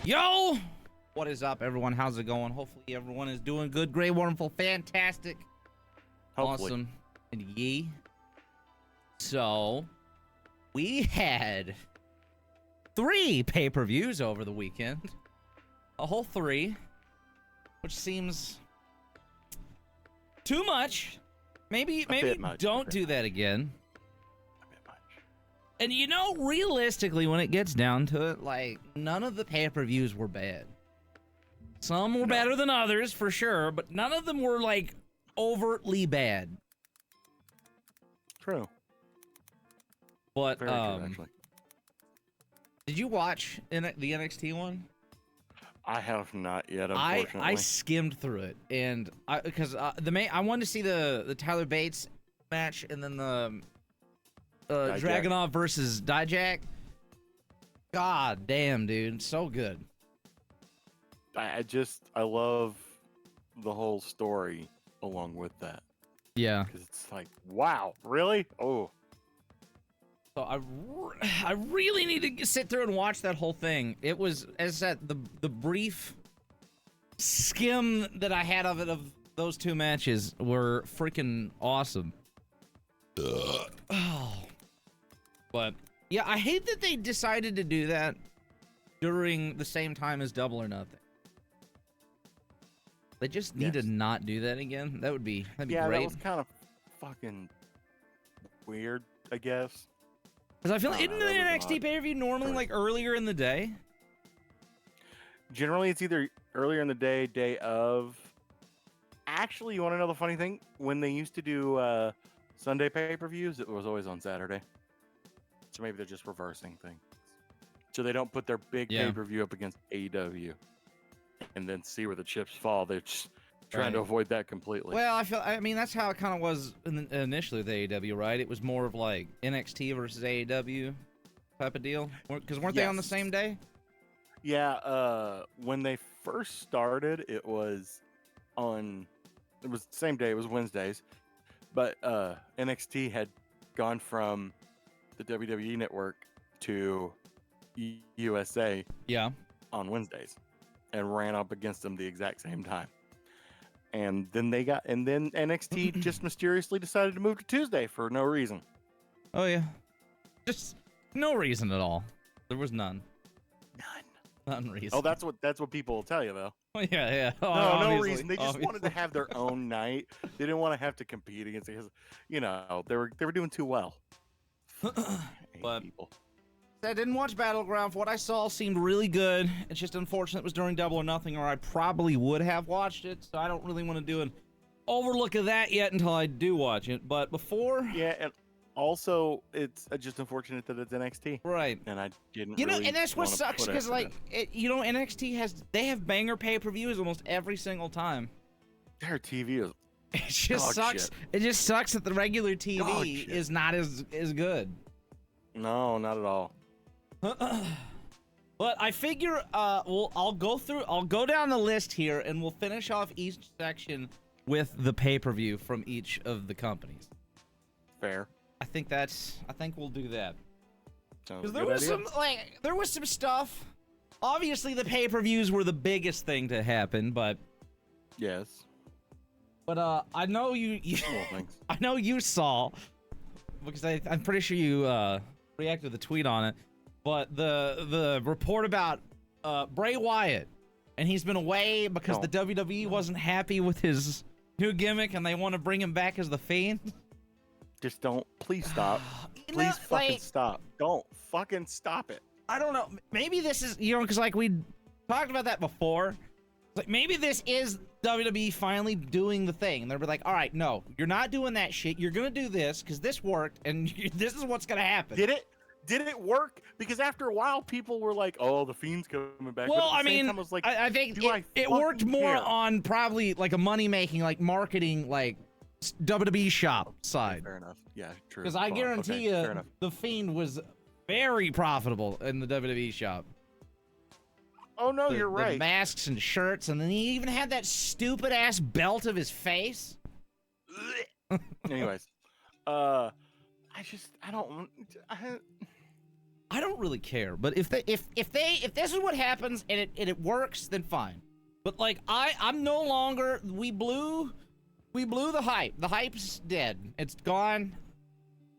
Yo! What is up, everyone? How's it going? Hopefully everyone is doing good, great, wonderful, fantastic, Hopefully. awesome, and yee. So, we had 3 pay-per-views over the weekend. A whole 3, which seems too much. Maybe much, don't do that again. A bit much. And you know, realistically, when it gets down to it, like, none of the pay-per-views were bad. Some were better than others, for sure, but none of them were, like, overtly bad. True. But, Very true, actually. did you watch the NXT one? I have not yet, unfortunately. I skimmed through it, and because I wanted to see the Tyler Bates match, and then the Dragunov versus Dijak. God damn, dude, so good. I love the whole story along with that. Yeah. Because it's like, wow, really? Oh. So I really need to sit through and watch that whole thing. It was, as I said, the brief skim that I had of it, of those 2 matches, were freaking awesome. Oh. But yeah, I hate that they decided to do that during the same time as Double or Nothing. They just need to not do that again. That'd be great. Yeah, that was kind of fucking weird, I guess. Because I feel isn't the NXT pay-per-view normally choice. like earlier in the day? Generally, it's either earlier in the day of. Actually, you want to know the funny thing? When they used to do Sunday pay-per-views, it was always on Saturday. So maybe they're just reversing things. So they don't put their big pay-per-view up against AEW and then see where the chips fall. They're just trying to avoid that completely. Well, I mean, that's how it kind of was initially with AEW, right? It was more of like NXT versus AEW type of deal. Because weren't they on the same day? Yeah, when they first started, it was the same day, it was Wednesdays. But NXT had gone from the WWE network to USA on Wednesdays and ran up against them the exact same time. And then NXT just mysteriously decided to move to Tuesday for no reason. Oh yeah, just no reason at all. There was none. None reason. Oh, that's what people will tell you though. Oh, yeah. Oh, no reason. They just wanted to have their own night. They didn't want to have to compete against it because, you know, they were doing too well. But people. I didn't watch Battleground. What I saw seemed really good. It's just unfortunate it was during Double or Nothing, or I probably would have watched it. So I don't really want to do an overlook of that yet until I do watch it. But before, yeah, and also it's just unfortunate that it's NXT, right? And I didn't. You know, really and that's what wanna sucks put because, effort like, NXT they have banger pay-per-views almost every single time. Their TV is. It just sucks. Shit. It just sucks that the regular TV is not as good. No, not at all. But I figure, I'll go down the list here, and we'll finish off each section with the pay-per-view from each of the companies. Fair. I think we'll do that. Sounds Because there was some stuff. Obviously, the pay-per-views were the biggest thing to happen, but yes. But I know you I know you saw, because I'm pretty sure you reacted to the tweet on it. But the report about Bray Wyatt, and he's been away because the WWE wasn't happy with his new gimmick, and they want to bring him back as the Fiend. Just don't. Please stop. Please fucking stop. Don't fucking stop it. I don't know. Maybe this is, you know, because like we talked about that before. Like maybe this is WWE finally doing the thing. And they're like, all right, no, you're not doing that shit. You're gonna do this because this worked, and this is what's gonna happen. Did it work? Because after a while, people were like, "Oh, the Fiend's coming back." Well, I mean, I think it worked more on probably like a money-making, like marketing, like WWE shop side. Fair enough. Yeah, true. Because I guarantee you, the Fiend was very profitable in the WWE shop. Oh no, you're right. The masks and shirts, and then he even had that stupid-ass belt of his face. Anyways, I don't really care, but if this is what happens and it works, then fine. But like I'm no longer we blew the hype. The hype's dead. It's gone.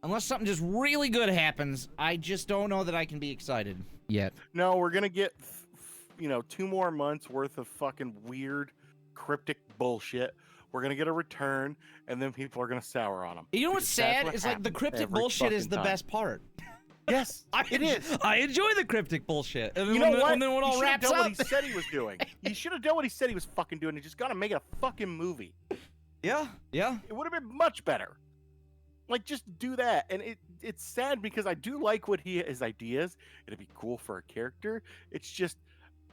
Unless something just really good happens, I just don't know that I can be excited yet. No, we're gonna get 2 more months worth of fucking weird cryptic bullshit. We're gonna get a return, and then people are gonna sour on them. You know what's sad is like the cryptic bullshit is the best part. Yes, it is. I enjoy the cryptic bullshit. And then You know what? And then when it all wraps up, what he said he was doing. He should have done what he said he was fucking doing. He just gotta make it a fucking movie. Yeah. It would have been much better. Like, just do that. And it's sad because I do like what his ideas. It'd be cool for a character. It's just,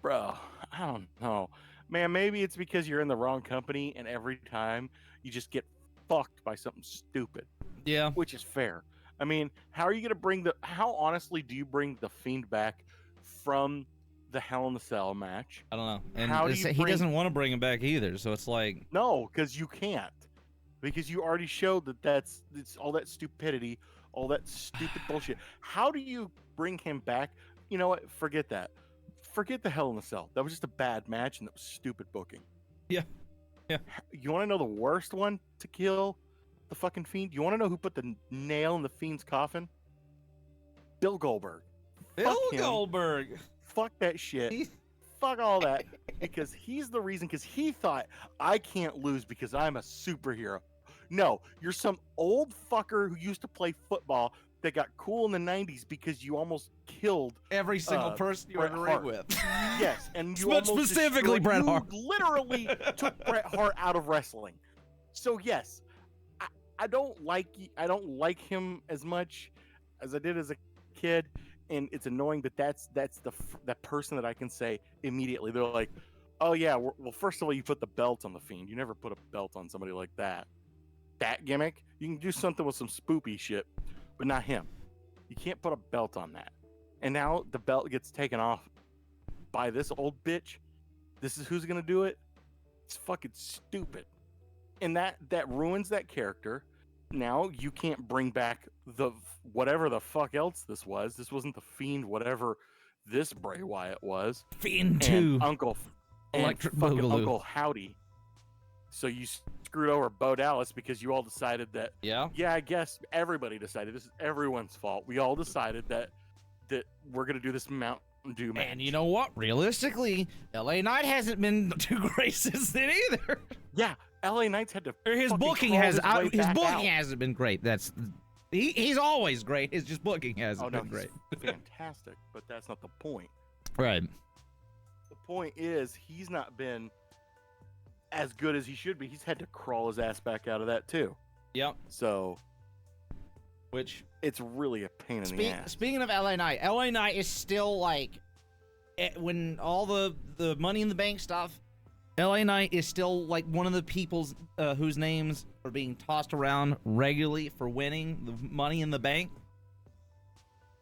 bro, I don't know. Man, maybe it's because you're in the wrong company and every time you just get fucked by something stupid. Yeah. Which is fair. I mean, how are you going to how honestly do you bring the Fiend back from the Hell in the Cell match? I don't know. And he doesn't want to bring him back either. So it's like, no, because you can't. Because you already showed that it's all that stupidity, all that stupid bullshit. How do you bring him back? You know what? Forget that. Forget the Hell in the Cell. That was just a bad match and that was stupid booking. Yeah. You want to know the worst one to kill the fucking Fiend? You want to know who put the nail in the Fiend's coffin? Bill Goldberg. Goldberg. Fuck that shit. Fuck all that. Because he's the reason. Because he thought, I can't lose because I'm a superhero. No, you're some old fucker who used to play football that got cool in the 90s because you almost killed every single person you were in the ring with. Yes, and you but almost specifically Bret Hart. Literally took Bret Hart out of wrestling. So yes, I don't like him as much as I did as a kid, and it's annoying that that's that person that I can say immediately. They're like, oh yeah, well first of all, you put the belt on the Fiend. You never put a belt on somebody like that. That gimmick, you can do something with some spoopy shit, but not him. You can't put a belt on that. And now the belt gets taken off by this old bitch. This is who's gonna do it. It's fucking stupid, and that ruins that character. Now you can't bring back the whatever the fuck else this was. This wasn't the Fiend, whatever this Bray Wyatt was. Fiend 2. Uncle Electric fucking Boogaloo. Uncle Howdy. So you screwed over Bo Dallas because you all decided that. Yeah, I guess everybody decided this is everyone's fault. We all decided that we're gonna do this Mountain Dew match. And you know what? Realistically, LA Knight hasn't been too great since then either. Yeah, LA Knight's had to. His booking hasn't been great. That's he's always great. It's just booking hasn't been great. Fantastic, but that's not the point. Right. The point is he's not been as good as he should be. He's had to crawl his ass back out of that too. Yep. So, which it's really a pain in the ass. Speaking of LA Knight is still like, when all the Money in the Bank stuff, LA Knight is still like one of the people's whose names are being tossed around regularly for winning the Money in the Bank.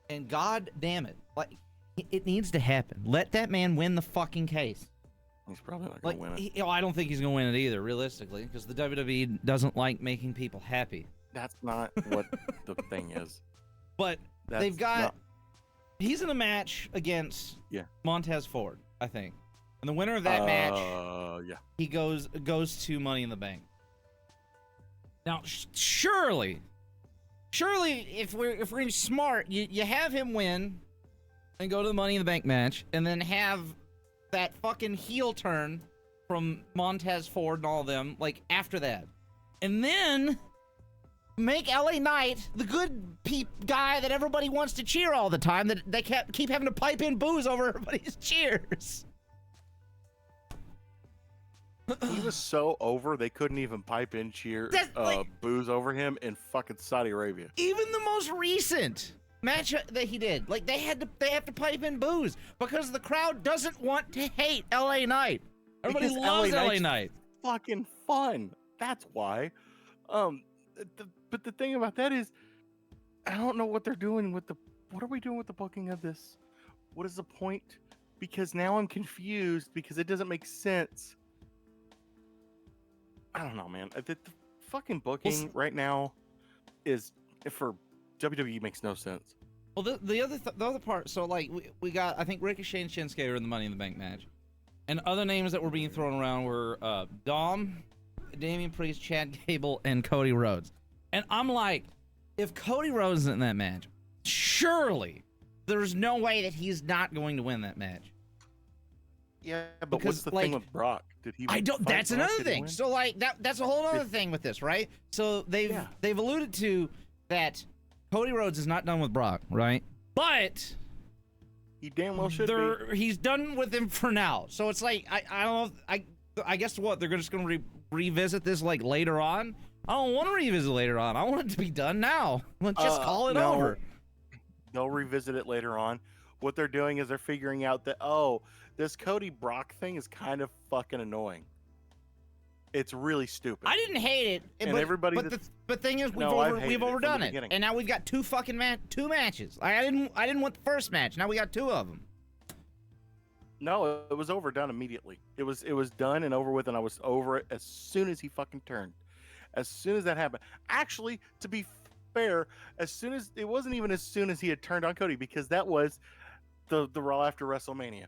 And god damn it, like it needs to happen. Let that man win the fucking case. He's probably not gonna win it. I don't think he's gonna win it either, realistically, because the WWE doesn't like making people happy. That's not what the thing is. But they've got. He's in a match against Montez Ford, I think, and the winner of that match, he goes to Money in the Bank. Now, surely, if we're smart, you have him win, and go to the Money in the Bank match, and then have that fucking heel turn from Montez Ford and all of them, like, after that. And then make LA Knight the good guy that everybody wants to cheer all the time, that they keep having to pipe in booze over everybody's cheers. He was so over, they couldn't even pipe in booze over him in fucking Saudi Arabia. Even the most recent match that he did, like, they have to pipe in booze because the crowd doesn't want to hate LA Knight. Everybody loves LA Knight. Fucking fun. That's why. But the thing about that is, I don't know what they're doing with what are we doing with the booking of this? What is the point? Because now I'm confused because it doesn't make sense. I don't know, man. The fucking booking right now is, for WWE, makes no sense. Well, the other part. So like we got, I think Ricochet and Shinsuke are in the Money in the Bank match, and other names that were being thrown around were Dom, Damian Priest, Chad Gable, and Cody Rhodes. And I'm like, if Cody Rhodes is in that match, surely there's no way that he's not going to win that match. Yeah, but Because, what's the like, thing with Brock? Did he? I don't. fight That's Brock? another Did he thing. win? So like that's a whole other thing with this, right? So they've alluded to that Cody Rhodes is not done with Brock, right? But He damn well should be. he's done with him for now. So it's like I don't know. I guess what they're just gonna revisit this like later on. I don't want to revisit later on. I want it to be done now. Let's just call it no. over. They'll revisit it later on. What they're doing is they're figuring out that, oh, this Cody Brock thing is kind of fucking annoying. It's really stupid. I didn't hate it, And but, everybody but that's- the thing is, No, I've hated we've it from the overdone it, beginning. and now we've got two matches. I didn't want the first match. Now we got two of them. No, it was overdone immediately. It was done and over with, and I was over it as soon as he fucking turned. As soon as that happened. Actually, to be fair, it wasn't even as soon as he had turned on Cody, because that was the Raw after WrestleMania.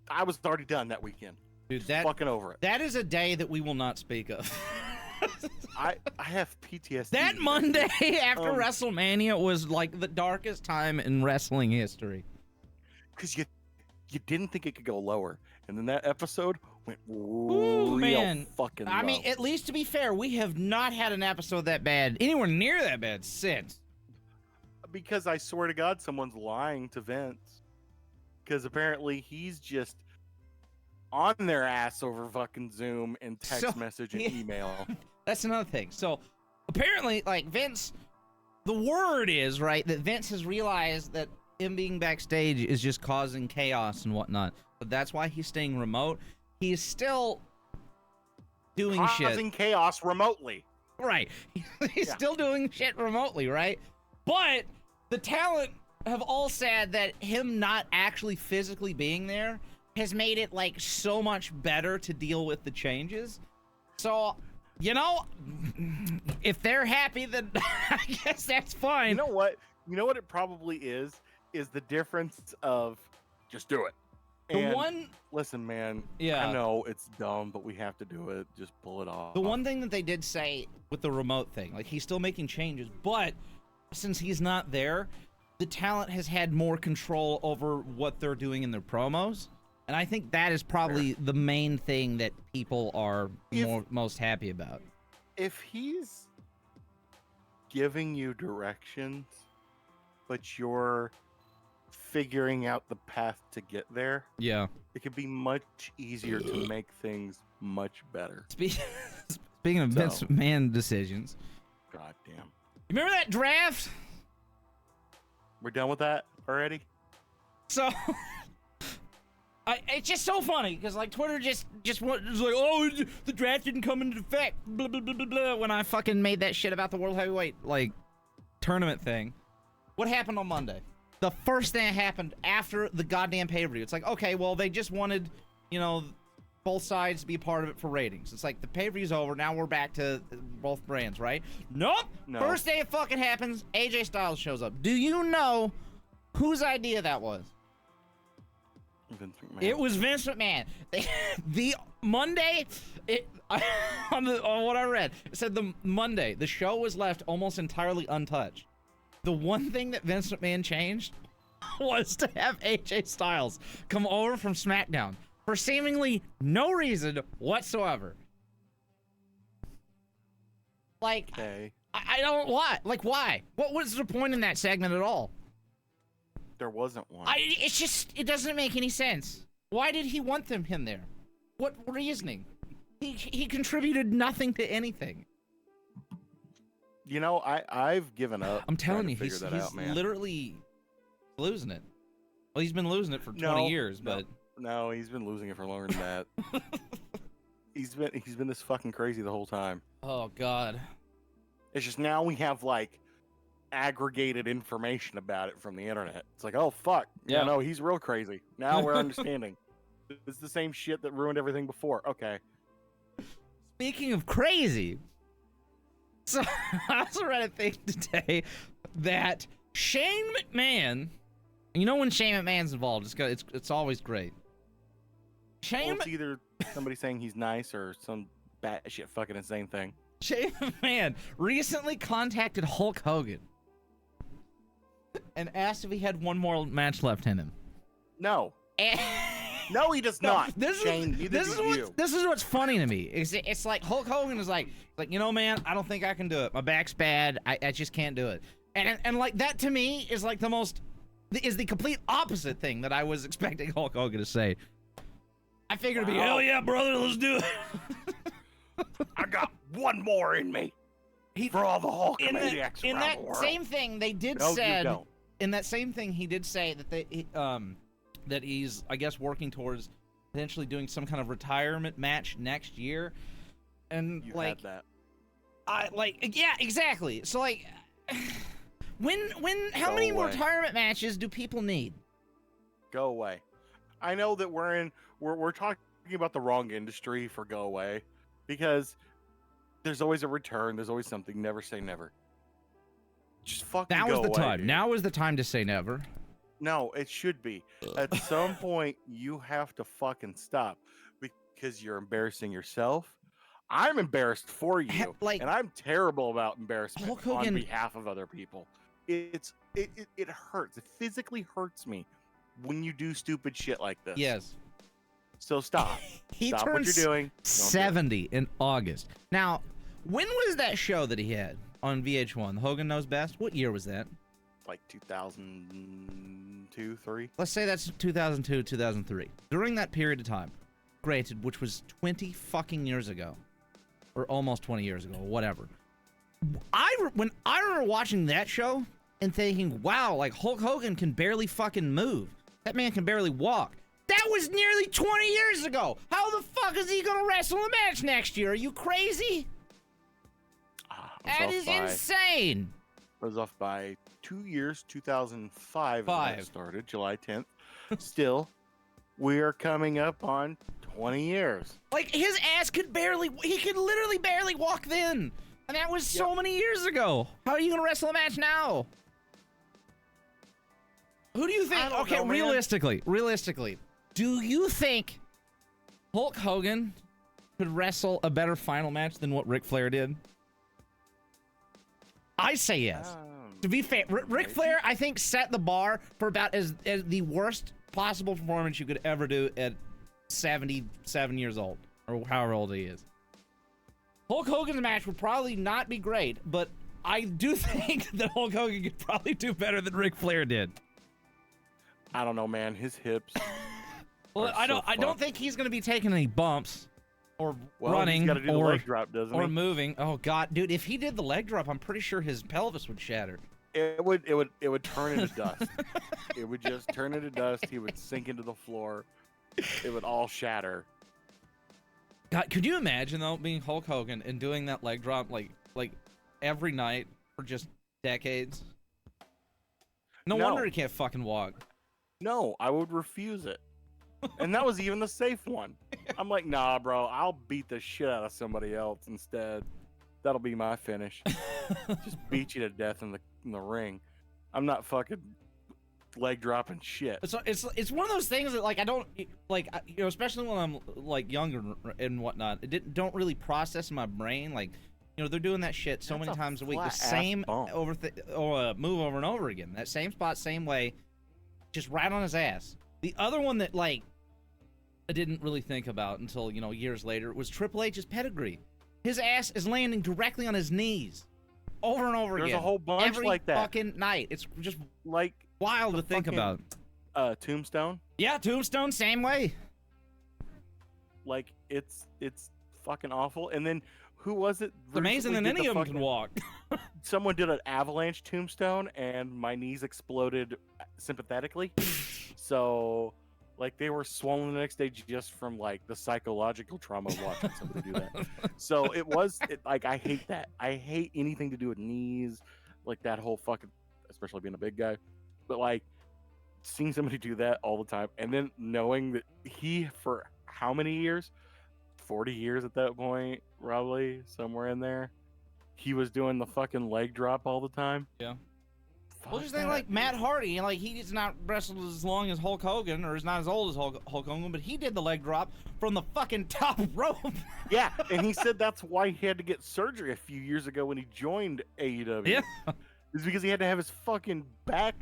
I was already done that weekend. Dude, Fucking over it. that is a day that we will not speak of. I have PTSD. That Monday after WrestleMania was like the darkest time in wrestling history. Because you didn't think it could go lower, and then that episode went Ooh, real man. fucking low. I mean, at least to be fair, we have not had an episode that bad, anywhere near that bad since. Because I swear to God, someone's lying to Vince. Because apparently he's just on their ass over fucking Zoom and text message and email. That's another thing. So apparently, like Vince, the word is right that Vince has realized that him being backstage is just causing chaos and whatnot. But that's why he's staying remote. He's still doing Causing chaos remotely. Right. He's still doing shit remotely, right? But the talent have all said that him not actually physically being there has made it like so much better to deal with the changes. So, you know, if they're happy, then I guess that's fine. You know what? You know what it probably is the difference of just do it. Listen, man. Yeah. I know it's dumb, but we have to do it. Just pull it off. The one thing that they did say with the remote thing, like he's still making changes, but since he's not there, the talent has had more control over what they're doing in their promos. And I think that is probably the main thing that people are most happy about. If he's giving you directions, but you're figuring out the path to get there, yeah, it could be much easier to make things much better. Speaking of Vince McMahon decisions, God damn. Remember that draft? We're done with that already? So it's just so funny because like Twitter just was like, oh, the draft didn't come into effect, blah blah blah blah blah. When I fucking made that shit about the World Heavyweight like tournament thing, what happened on Monday? The first thing that happened after the goddamn pay-per-view, it's like, okay, well they just wanted, you know, both sides to be a part of it for ratings. It's like the pay-per-view's over, now we're back to both brands, right? Nope. No. First day it fucking happens, AJ Styles shows up. Do you know whose idea that was? Vince McMahon. It was Vince McMahon. The Monday, on what I read, it said the Monday, the show was left almost entirely untouched. The one thing that Vince McMahon changed was to have AJ Styles come over from SmackDown for seemingly no reason whatsoever. Like, Okay. I don't, why? Like, why? What was the point in that segment at all? There wasn't one. It's just, it doesn't make any sense. Why did he want them in there? What reasoning? He contributed nothing to anything. You know, I've given up. I'm telling you, trying to he's figure that out, man. literally losing it. Well, he's been losing it for 20 years, but no, he's been losing it for longer than that. he's been this fucking crazy the whole time. oh god. It's just now we have like aggregated information about it from the internet. It's like, oh fuck, Yeah. no, he's real crazy. Now we're understanding. It's the same shit that ruined everything before. Okay. Speaking of crazy, so I also read a thing today that Shane McMahon. You know when Shane McMahon's involved, it's always great. Well, it's either somebody saying he's nice or some batshit fucking insane thing. Shane McMahon recently contacted Hulk Hogan and asked if he had one more match left in him. No. And No, he does not. Shane, neither do you. This is what's funny to me. It's like Hulk Hogan is like, you know, man, I don't think I can do it. My back's bad. I just can't do it. And like that to me is like the complete opposite thing that I was expecting Hulk Hogan to say. I figured it'd be, hell yeah, brother, let's do it. I got one more in me. For all the Hulkamaniacs in around that the world. same thing, they did No, said. you don't. In that same thing, he did say that that he's, I guess, working towards potentially doing some kind of retirement match next year. And You like, had that. yeah, exactly. So like, how Go many away. retirement matches do people need? Go away. I know that we're talking about the wrong industry for go away, because there's always a return. There's always something. Never say never. Just fucking Now go is the away, time. dude. Now is the time to say never. No, it should be. At some point, you have to fucking stop because you're embarrassing yourself. I'm embarrassed for you, like- and I'm terrible about embarrassment Hulk Hogan- on behalf of other people. It hurts. It physically hurts me when you do stupid shit like this. Yes. So stop. He Stop what turns you're doing. Don't do it. 70 in August. Now, when was that show that he had on VH1? Hogan Knows Best? What year was that? Like 2002, 3. Let's say that's 2002, 2003. During that period of time, granted, which was 20 fucking years ago, or almost 20 years ago, whatever. When I remember watching that show and thinking, wow, like Hulk Hogan can barely fucking move. That man can barely walk. That was nearly 20 years ago. How the fuck is he gonna wrestle a match next year? Are you crazy? That is insane. I was off by 2 years, 2005 when Five. it started, July 10th. Still, we are coming up on 20 years. Like, his ass he could literally barely walk then. And that was so many years ago. How are you gonna wrestle a match now? Who do you think? I don't Okay, know, man. realistically, do you think Hulk Hogan could wrestle a better final match than what Ric Flair did? I say yes. To be fair, Ric Flair, I think, set the bar for about as the worst possible performance you could ever do at 77 years old, or however old he is. Hulk Hogan's match would probably not be great, but I do think that Hulk Hogan could probably do better than Ric Flair did. I don't know, man. His hips. Well, are I so don't fucked. think he's gonna be taking any bumps or Well, running he's got to do the or leg drop, doesn't or he? moving. Oh god, dude, if he did the leg drop, I'm pretty sure his pelvis would shatter. It would turn into dust. It would just turn into dust. He would sink into the floor. It would all shatter. God, could you imagine though being Hulk Hogan and doing that leg drop like every night for just decades? No wonder he can't fucking walk. No, I would refuse it. And that was even the safe one. I'm like, nah, bro, I'll beat the shit out of somebody else instead. That'll be my finish. Just beat you to death in the ring. I'm not fucking leg dropping shit. So it's one of those things that like I don't like, you know, especially when I'm like younger and whatnot. It don't really process in my brain. Like, you know, they're doing that shit so That's many a times a week, the flat-ass same bump. move over and over again, that same spot, same way, just right on his ass. The other one that like I didn't really think about until, you know, years later was Triple H's pedigree. His ass is landing directly on his knees, over and over again. There's a whole bunch every like that. fucking night. It's just Like wild to think fucking- about. Tombstone. Yeah, Tombstone, same way. Like it's fucking awful. And then who was it? It's amazing that any of them can walk. Someone did an avalanche tombstone, and my knees exploded sympathetically. So, like, they were swollen the next day just from like the psychological trauma of watching somebody do that. So like I hate that. I hate anything to do with knees, like that whole fucking, especially being a big guy. But like seeing somebody do that all the time, and then knowing that he, for how many years? 40 years at that point, probably somewhere in there, he was doing the fucking leg drop all the time. Yeah. fuck Well, just think that, like dude. Matt Hardy, like he's not wrestled as long as Hulk Hogan, or is not as old as Hulk Hogan, but he did the leg drop from the fucking top rope. Yeah, and he said that's why he had to get surgery a few years ago when he joined AEW. Yeah. It's because he had to have his fucking back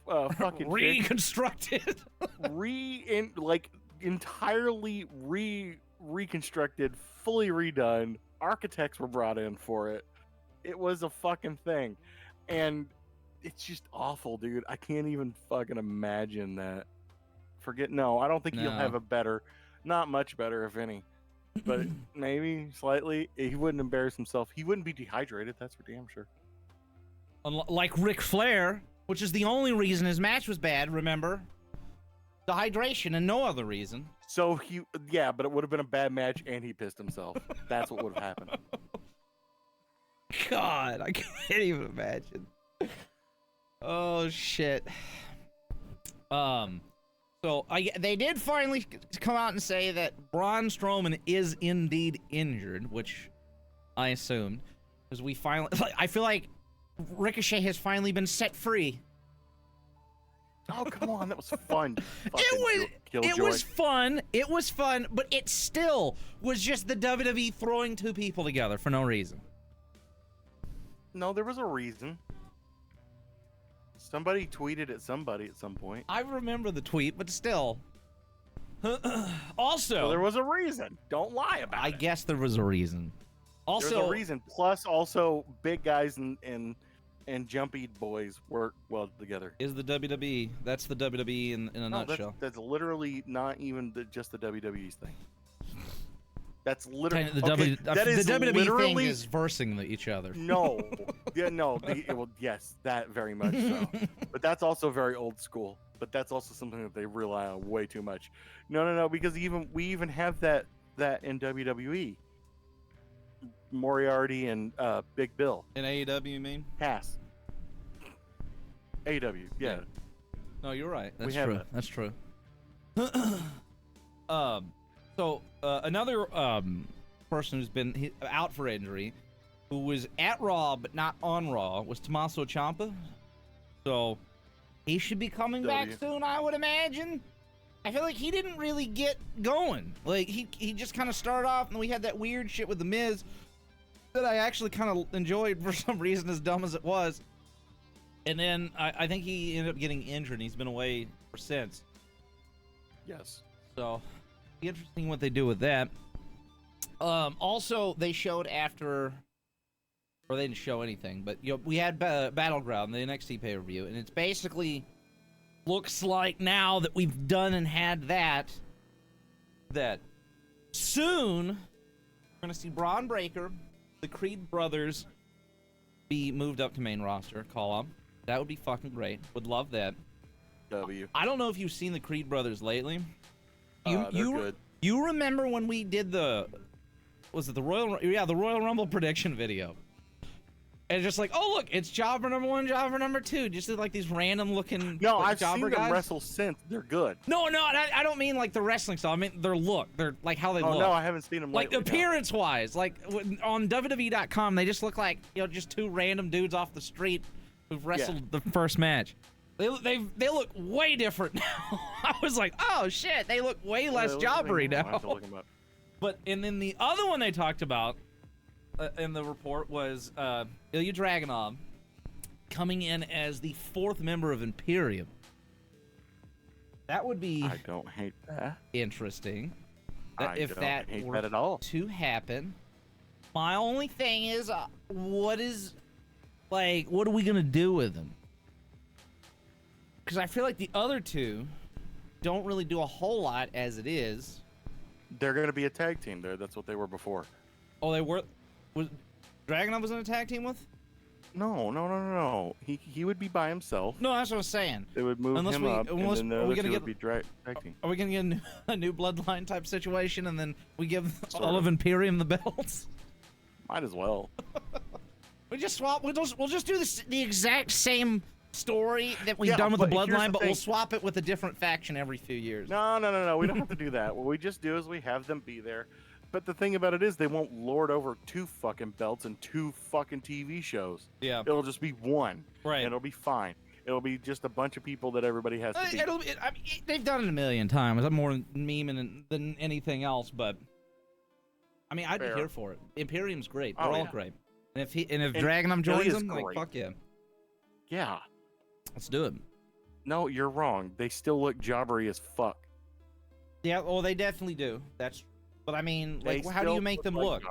fucking Reconstructed. entirely reconstructed, fully redone. Architects were brought in for it. It was a fucking thing. And it's just awful, dude. I can't even fucking imagine that. No, I don't think he'll No. have a better, not much better, if any. But maybe slightly. He wouldn't embarrass himself. He wouldn't be dehydrated, that's for damn sure. Like Ric Flair, which is the only reason his match was bad, remember? Dehydration and no other reason. So yeah, but it would have been a bad match and he pissed himself. That's what would have happened. God, I can't even imagine. Oh shit. So they did finally come out and say that Braun Strowman is indeed injured, which I assumed, because we finally, I feel like Ricochet has finally been set free. Oh, come on, that was fun. It was fun. It was fun, but it still was just the WWE throwing two people together for no reason. No, there was a reason. Somebody tweeted at somebody at some point. I remember the tweet, but still. Also, So there was a reason. Don't lie about it. I guess there was a reason. Also, There's a reason. Plus, also, big guys and jumpy boys work well together. is the WWE. That's the WWE in a nutshell. That's literally not even just the WWE's thing. That's literally The is WWE literally, thing is versing each other. No, yeah, no. Well, yes, that very much so. But that's also very old school. But that's also something that they rely on way too much. No, because we even have that in WWE. Moriarty and Big Bill. In AEW, you mean? Cass. AW, yeah. No, you're right. That's We have true. it. That's true. So another person who's been out for injury, who was at Raw but not on Raw, was Tommaso Ciampa. So he should be coming back soon, I would imagine. I feel like he didn't really get going. Like he just kind of started off, and we had that weird shit with the Miz that I actually kind of enjoyed for some reason, as dumb as it was. And then I think he ended up getting injured, and he's been away ever since. Yes. So, be interesting what they do with that. Also, they showed after, or they didn't show anything, but we had Battleground, the NXT pay-per-view, and it's basically looks like now that we've done and had that soon we're gonna see Braun Breaker, the Creed brothers, be moved up to main roster. Call them. That would be fucking great. Would love that. I don't know if you've seen the Creed brothers lately. They're good. You remember when we did the Royal Rumble prediction video? And just like, oh look, it's jobber number 1, jobber number 2. Just like these random looking I've jobber seen guys. them wrestle since. They're good. No, I don't mean like the wrestling style. I mean their look. They're like how they look. Oh no, I haven't seen them like lately, appearance wise. Like on WWE.com, they just look like just two random dudes off the street who've wrestled the first match. They look way different now. I was like, oh shit, they look way less jobbery now. But and then the other one they talked about in the report was Ilya Dragunov coming in as the 4th member of Imperium. That would be I don't hate that. interesting. If that hate were that at all. to happen. My only thing is, what are we gonna do with him? Because I feel like the other two don't really do a whole lot as it is. They're going to be a tag team there. That's what they were before. Oh, they were? Was Dragunov was in a tag team with? No. He would be by himself. No, that's what I'm saying. They would move him up, and then the other two would be tag team. Are we gonna get a new bloodline type situation, and then we give all of Imperium the belts? Might as well. We just swap. We'll just do the exact same story that we've done with the but here's bloodline, the but thing. we'll swap it with a different faction every few years. No. We don't have to do that. What we just do is we have them be there. But the thing about it is, they won't lord over 2 fucking belts and 2 fucking TV shows. Yeah. It'll just be one. Right. And it'll be fine. It'll be just a bunch of people that everybody has to beat. I mean, they've done it a million times. I'm more memeing than anything else, but I mean, I'd be here for it. Imperium's great. They're all great. And if Dragunov joins them, like, fuck yeah. Yeah. Let's do it. No, you're wrong. They still look jobbery as fuck. Yeah, well, they definitely do. But I mean, like, how do you make them look?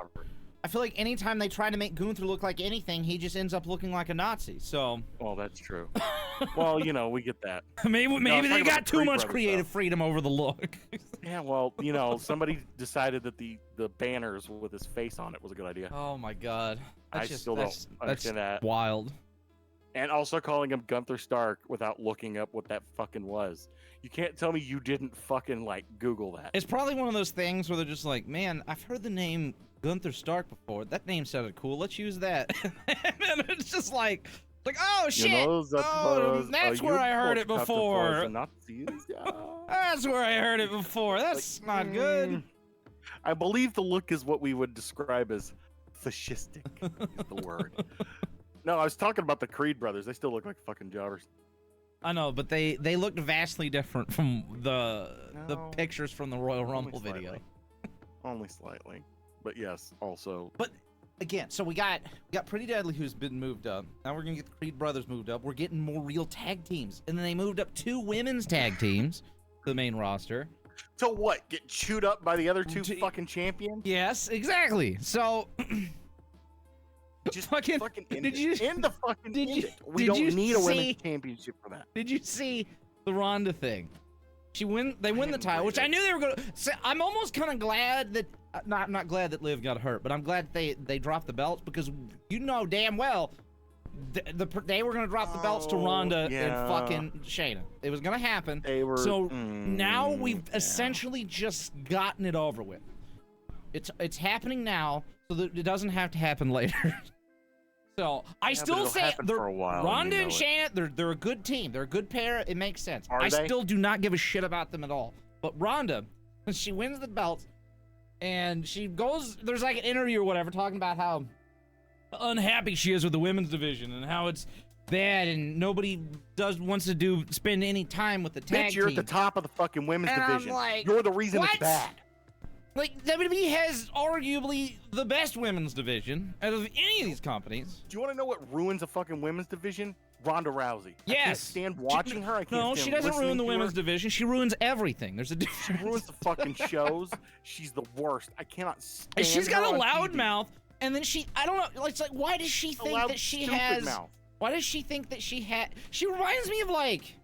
I feel like anytime they try to make Gunther look like anything, he just ends up looking like a Nazi. So. Well, that's true. Well, we get that. Maybe they got too much creative freedom over the look. Yeah, well, somebody decided that the banners with his face on it was a good idea. Oh my God. I still don't understand that. Wild. And also calling him Gunther Stark without looking up what that fucking was. You can't tell me you didn't fucking Google that. It's probably one of those things where they're just like, man, I've heard the name Gunther Stark before. That name sounded cool. Let's use that. And it's just like, oh shit! That's where I heard it before. That's where I heard it before. That's not good. I believe the look is what we would describe as fascistic. Is the word. No, I was talking about the Creed brothers. They still look like fucking jobbers. I know, but they looked vastly different from the pictures from the Royal Rumble video. Only slightly. But yes, also. But again, so we got Pretty Deadly, who's been moved up. Now we're gonna get the Creed brothers moved up. We're getting more real tag teams, and then they moved up 2 women's tag teams to the main roster. To what? Get chewed up by the other 2 fucking champions? Yes, exactly. So. Just fucking end it. End the fucking end it. We don't need a women's championship for that. Did you see the Ronda thing? They win the title, which I knew they were going to. I'm almost kind of glad that I'm not glad that Liv got hurt, but I'm glad they dropped the belts, because damn well they were going to drop the belts to Ronda and fucking Shayna. It was going to happen. So now we've essentially just gotten it over with. It's happening now, so that it doesn't have to happen later. So I still say Ronda and Shayna, they're a good team. They're a good pair. It makes sense. I still do not give a shit about them at all. But Ronda, when she wins the belt, and she goes, there's like an interview or whatever talking about how unhappy she is with the women's division and how it's bad and nobody wants to spend any time with the tag team. You're at the top of the fucking women's division. You're the reason it's bad. Like, WWE has arguably the best women's division out of any of these companies. Do you want to know what ruins a fucking women's division? Ronda Rousey. Yes. I can't stand watching her. I can't stand she doesn't ruin the women's division. She ruins everything. There's a difference. She ruins the fucking shows. She's the worst. I cannot stand her. She's got a loud mouth, and then I don't know, it's like, why does she think that she has... Why does she think that she reminds me of like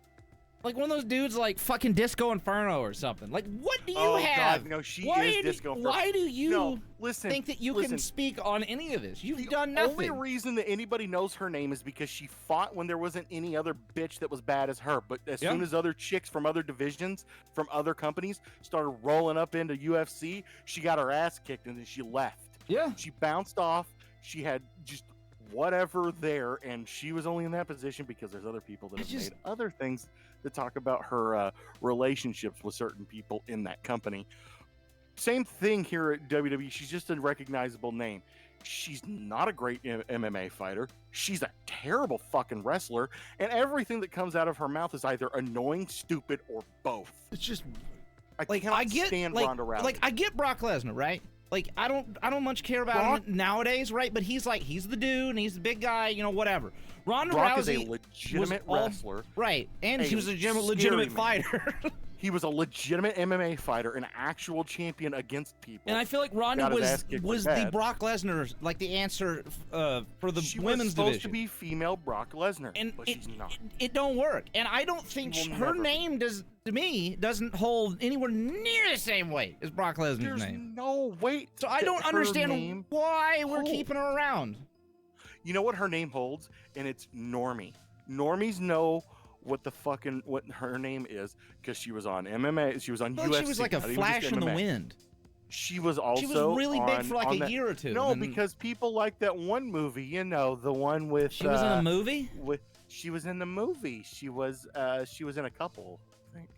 one of those dudes like fucking Disco Inferno or something. Like, what do you have? God, no, she is Disco Inferno. Why do you think that you can speak on any of this? You've done nothing. The only reason that anybody knows her name is because she fought when there wasn't any other bitch that was bad as her. But as soon as other chicks from other divisions, from other companies, started rolling up into UFC, she got her ass kicked and then she left. Yeah. She bounced off. She had just whatever there, and she was only in that position because there's other people that have made other things that talk about her relationships with certain people in that company. Same thing here at WWE. She's just a recognizable name. She's not a great MMA fighter. She's a terrible fucking wrestler, and everything that comes out of her mouth is either annoying, stupid, or both. It's just I cannot stand Ronda Rousey. Like, I get Brock Lesnar, right? Like, I don't much care about him nowadays, right? But he's the dude, and he's the big guy, whatever. Ronda Rousey is a legitimate wrestler. Right, and he was a legitimate fighter. He was a legitimate MMA fighter, an actual champion against people. And I feel like Ronda was the Brock Lesnar, like the answer for the women's division. She was supposed to be female Brock Lesnar, but she's not. It don't work. And I don't think her name doesn't hold anywhere near the same weight as Brock Lesnar's name. There's no weight. So I don't understand why we're keeping her around. You know what her name holds? And it's Normie. Normies know what her name is because she was on MMA. She was on UFC. She was like a flash in the wind. She was also She was really big for like a year or two. No, because people like that one movie. The one with. She was in a movie. She was in the movie. She was in a couple. I think.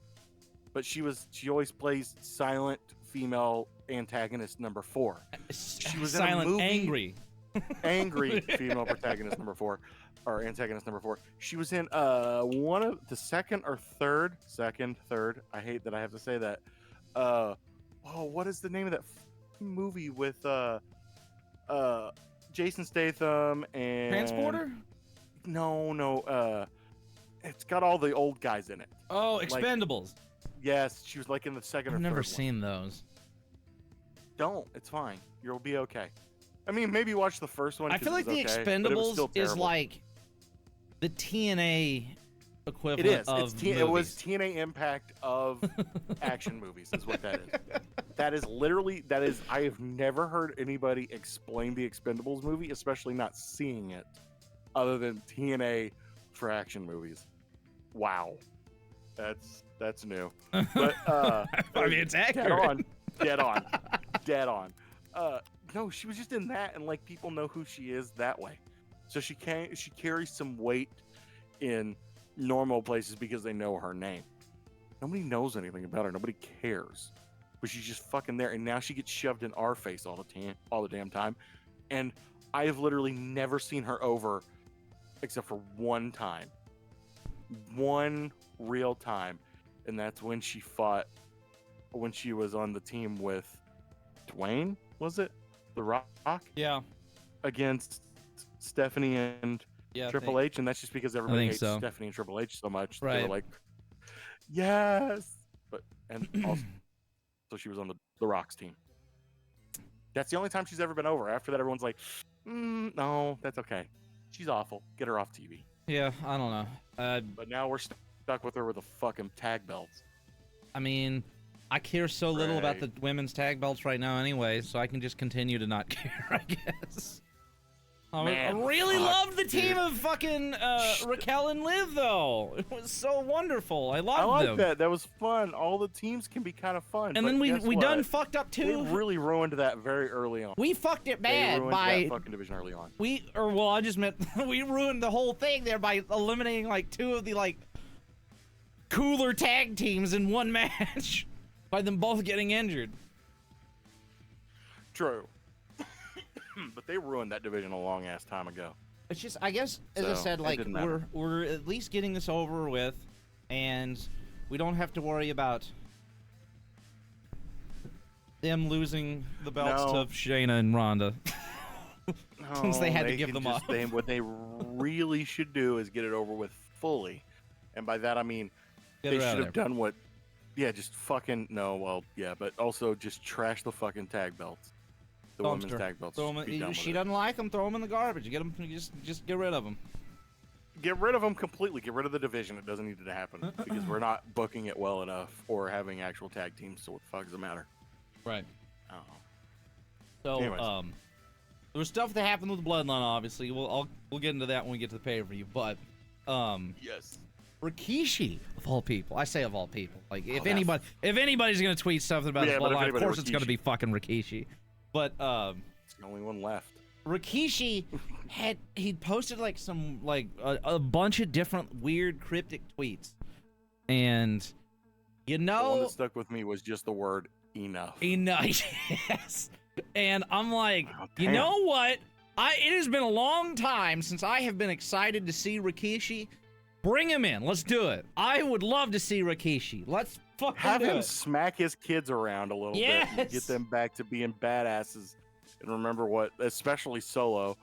but she always plays silent female antagonist number 4. She was silent, in a movie, angry. angry female protagonist number 4, or antagonist number 4. She was in one of the second, third. I hate that I have to say that. What is the name of that movie with Jason Statham and Transporter? No. It's got all the old guys in it. Oh, Expendables. Yes, she was like in the second or I've third never one. seen those. Don't. It's fine. You'll be okay. I mean, maybe watch the first one. I feel like the Expendables is like the TNA equivalent of it was TNA Impact of action movies is what that is. That is I have never heard anybody explain the Expendables movie, especially not seeing it, other than TNA for action movies. Wow. That's new. But I mean, it's accurate. Dead on. No, she was just in that, and like people know who she is that way. So she carries some weight in normal places because they know her name. Nobody knows anything about her. Nobody cares. But she's just fucking there, and now she gets shoved in our face all the damn time. And I have literally never seen her over, except for one time, one real time, and that's when she was on the team with Dwayne. Was it The Rock? Yeah. Against Stephanie and Triple H, and that's just because everybody hates Stephanie and Triple H so much. Right. They were like, yes. And also she was on the Rock's team. That's the only time she's ever been over. After that, everyone's like, no, that's okay. She's awful. Get her off TV. Yeah, I don't know. But now we're stuck with her with the fucking tag belts. I mean, I care so little about the women's tag belts right now anyway, so I can just continue to not care, I guess. I really loved the team of fucking Raquel and Liv, though. It was so wonderful. I loved them. That. That was fun. All the teams can be kind of fun. And then we done fucked up too. We really ruined that very early on. We fucked it bad by that fucking division early on. I just meant we ruined the whole thing there by eliminating like two of the like cooler tag teams in one match by them both getting injured. True. But they ruined that division a long ass time ago. It's just, I guess, as I said, like we're at least getting this over with, and we don't have to worry about them losing the belts to Shayna and Ronda. Since they had to give them up. What they really should do is get it over with fully, and by that I mean they should have done what, just fucking but also just trash the fucking tag belts. The women's tag belts. She doesn't like them. Throw them in the garbage. Get them. Just get rid of them. Get rid of them completely. Get rid of the division. It doesn't need to happen because we're not booking it well enough or having actual tag teams. So what the fuck does it matter? Right. Oh. So anyways. there was stuff that happened with Bloodline. Obviously, we'll get into that when we get to the pay-per-view. But yes. Rikishi, of all people. I say of all people. Like if anybody's gonna tweet something about Bloodline, of course it's gonna be fucking Rikishi. But it's the only one left. Rikishi he'd posted like some a bunch of different weird cryptic tweets, and the one that stuck with me was just the word enough. Yes. And I'm like, you know what? It has been a long time since I have been excited to see Rikishi. Bring him in. Let's do it. I would love to see Rikishi. Let's fucking have him smack his kids around a little bit and get them back to being badasses. And remember what, especially Solo.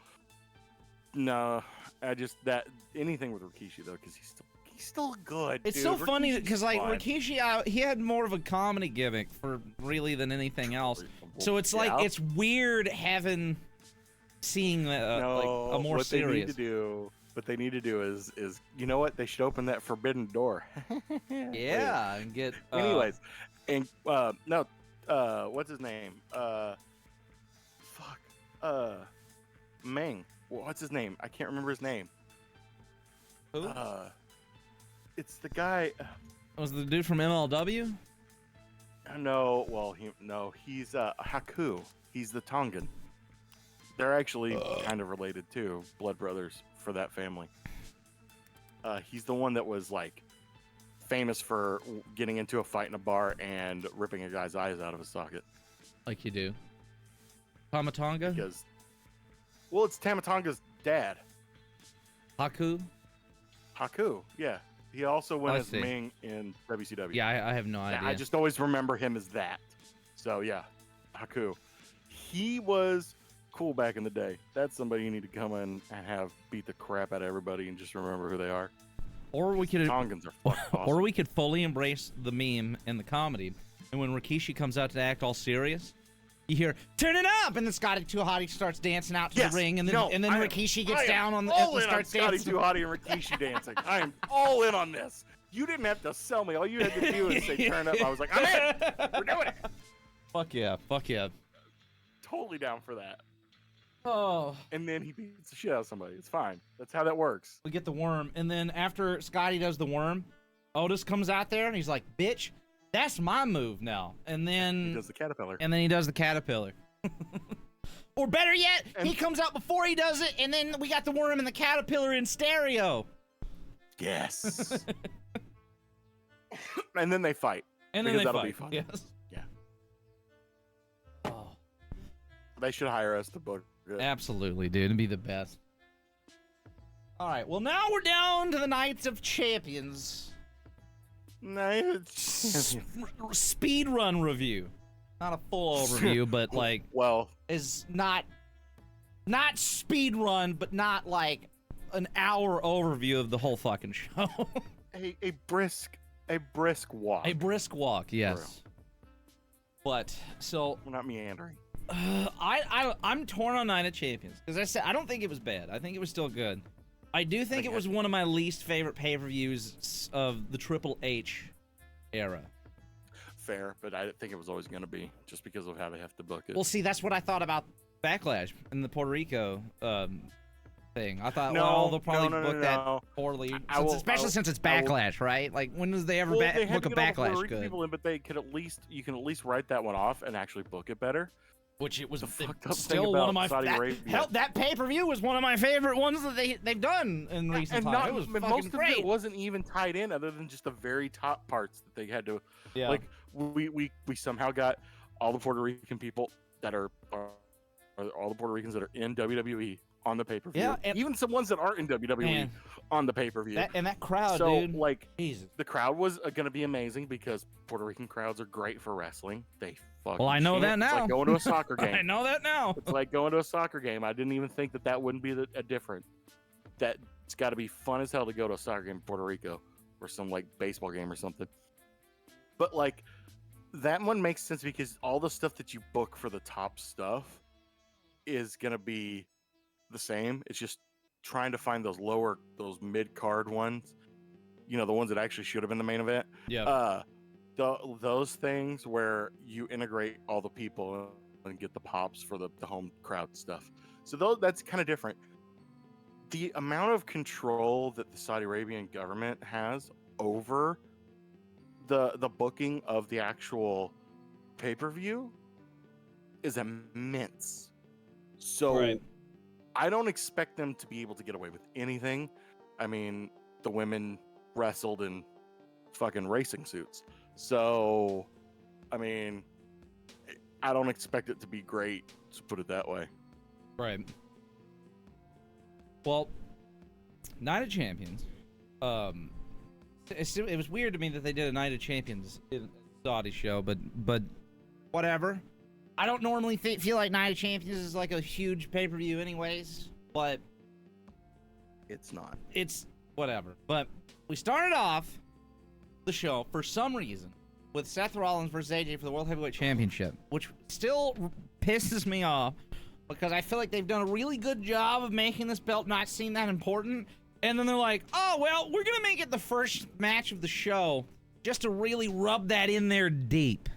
No, anything with Rikishi though, because he's still good. It's so funny because like Rikishi, he had more of a comedy gimmick for really than anything else. So it's like it's weird seeing a more serious. What they need to do is you know what, they should open that forbidden door. And get anyways, and what's his name? Meng. What's his name? I can't remember his name. Who? It's the guy. Was the dude from MLW? No, he's Haku. He's the Tongan. They're actually kind of related too, blood brothers for that family. He's the one that was like famous for getting into a fight in a bar and ripping a guy's eyes out of his socket. Like you do. Tamatonga? Because, well, it's Tamatonga's dad. Haku? Haku, yeah. He also went I as see. Ming in WCW. Yeah, I have no idea. I just always remember him as that. So, yeah, Haku. He was cool back in the day. That's somebody you need to come in and have beat the crap out of everybody and just remember who they are. Or we could Tongans are fucking awesome. Or we could fully embrace the meme and the comedy. And when Rikishi comes out to act all serious, you hear, turn it up! And then Scotty 2 Hottie starts dancing out to the ring, and then Rikishi gets down on the and starts Scotty dancing. 2 Hottie and Rikishi dancing. I am all in on this. You didn't have to sell me. All you had to do was say turn up. I was like, I'm in. We're doing it. Fuck yeah, fuck yeah. Totally down for that. Oh. And then he beats the shit out of somebody. It's fine. That's how that works. We get the worm, and then after Scotty does the worm, Otis comes out there, and he's like, bitch, that's my move now. And then He does the caterpillar. And then he does the caterpillar. Or better yet, And- he comes out before he does it, and then we got the worm and the caterpillar in stereo. Yes. And then they fight. And then Because they that'll fight. be fun. Yes. Yeah. Oh, They should hire us to book it. absolutely, dude. It'd be the best. All right, well, now we're down to the Knights of Champions. Speed run review. Not a full overview, but like Well, is not speed run, but not like an hour overview of the whole fucking show. a brisk walk. A brisk walk, yes. But so We're not meandering. I'm torn on Night of Champions because I said I don't think it was bad. I think it was still good. I do think it was one of my least favorite pay-per-views of the Triple H era. Fair, but I think it was always going to be just because of how they have to book it. Well, see, that's what I thought about Backlash and the Puerto Rico thing. I thought, No, well, they'll probably no, book that poorly, especially since it's Backlash, right? Like, when does they ever Well, they had book to a get all the Puerto Backlash Rican good? people in, but you can at least write that one off and actually book it better. Which it was fucked up still thing one about of my Saudi Arabia. hell, that pay-per-view was one of my favorite ones that they've done in recent And times. It was fucking most great. of it wasn't even tied in, other than just the very top parts that they had to. Yeah. Like we somehow got all the Puerto Rican people that are all the Puerto Ricans that are in WWE on the pay-per-view. Yeah, and- even some ones that aren't in WWE Man. on the pay-per-view. that crowd, so dude. like Jesus. the crowd was going to be amazing because Puerto Rican crowds are great for wrestling. They fucking Well, I know that chant. It's now. like going to a soccer game. I know that now. It's like going to a soccer game. I didn't even think that wouldn't be a different. That it's got to be fun as hell to go to a soccer game in Puerto Rico or some like baseball game or something. But like that one makes sense because all the stuff that you book for the top stuff is gonna be the same. It's just trying to find those mid card ones. You know, the ones that actually should have been the main event. Yeah. Those things where you integrate all the people and get the pops for the home crowd stuff. So that's kind of different. The amount of control that the Saudi Arabian government has over the booking of the actual pay-per-view is immense. So Right. I don't expect them to be able to get away with anything. I mean, the women wrestled in fucking racing suits. So, I mean, I don't expect it to be great, to put it that way. Right. Well, Night of Champions. It was weird to me that they did a Night of Champions in Saudi show, but whatever. I don't normally feel like Night of Champions is like a huge pay-per-view anyways, but It's not. it's whatever. But we started off the show for some reason with Seth Rollins versus AJ for the World Heavyweight Championship, which still pisses me off because I feel like they've done a really good job of making this belt not seem that important. And then they're like, oh, well, we're going to make it the first match of the show just to really rub that in there deep.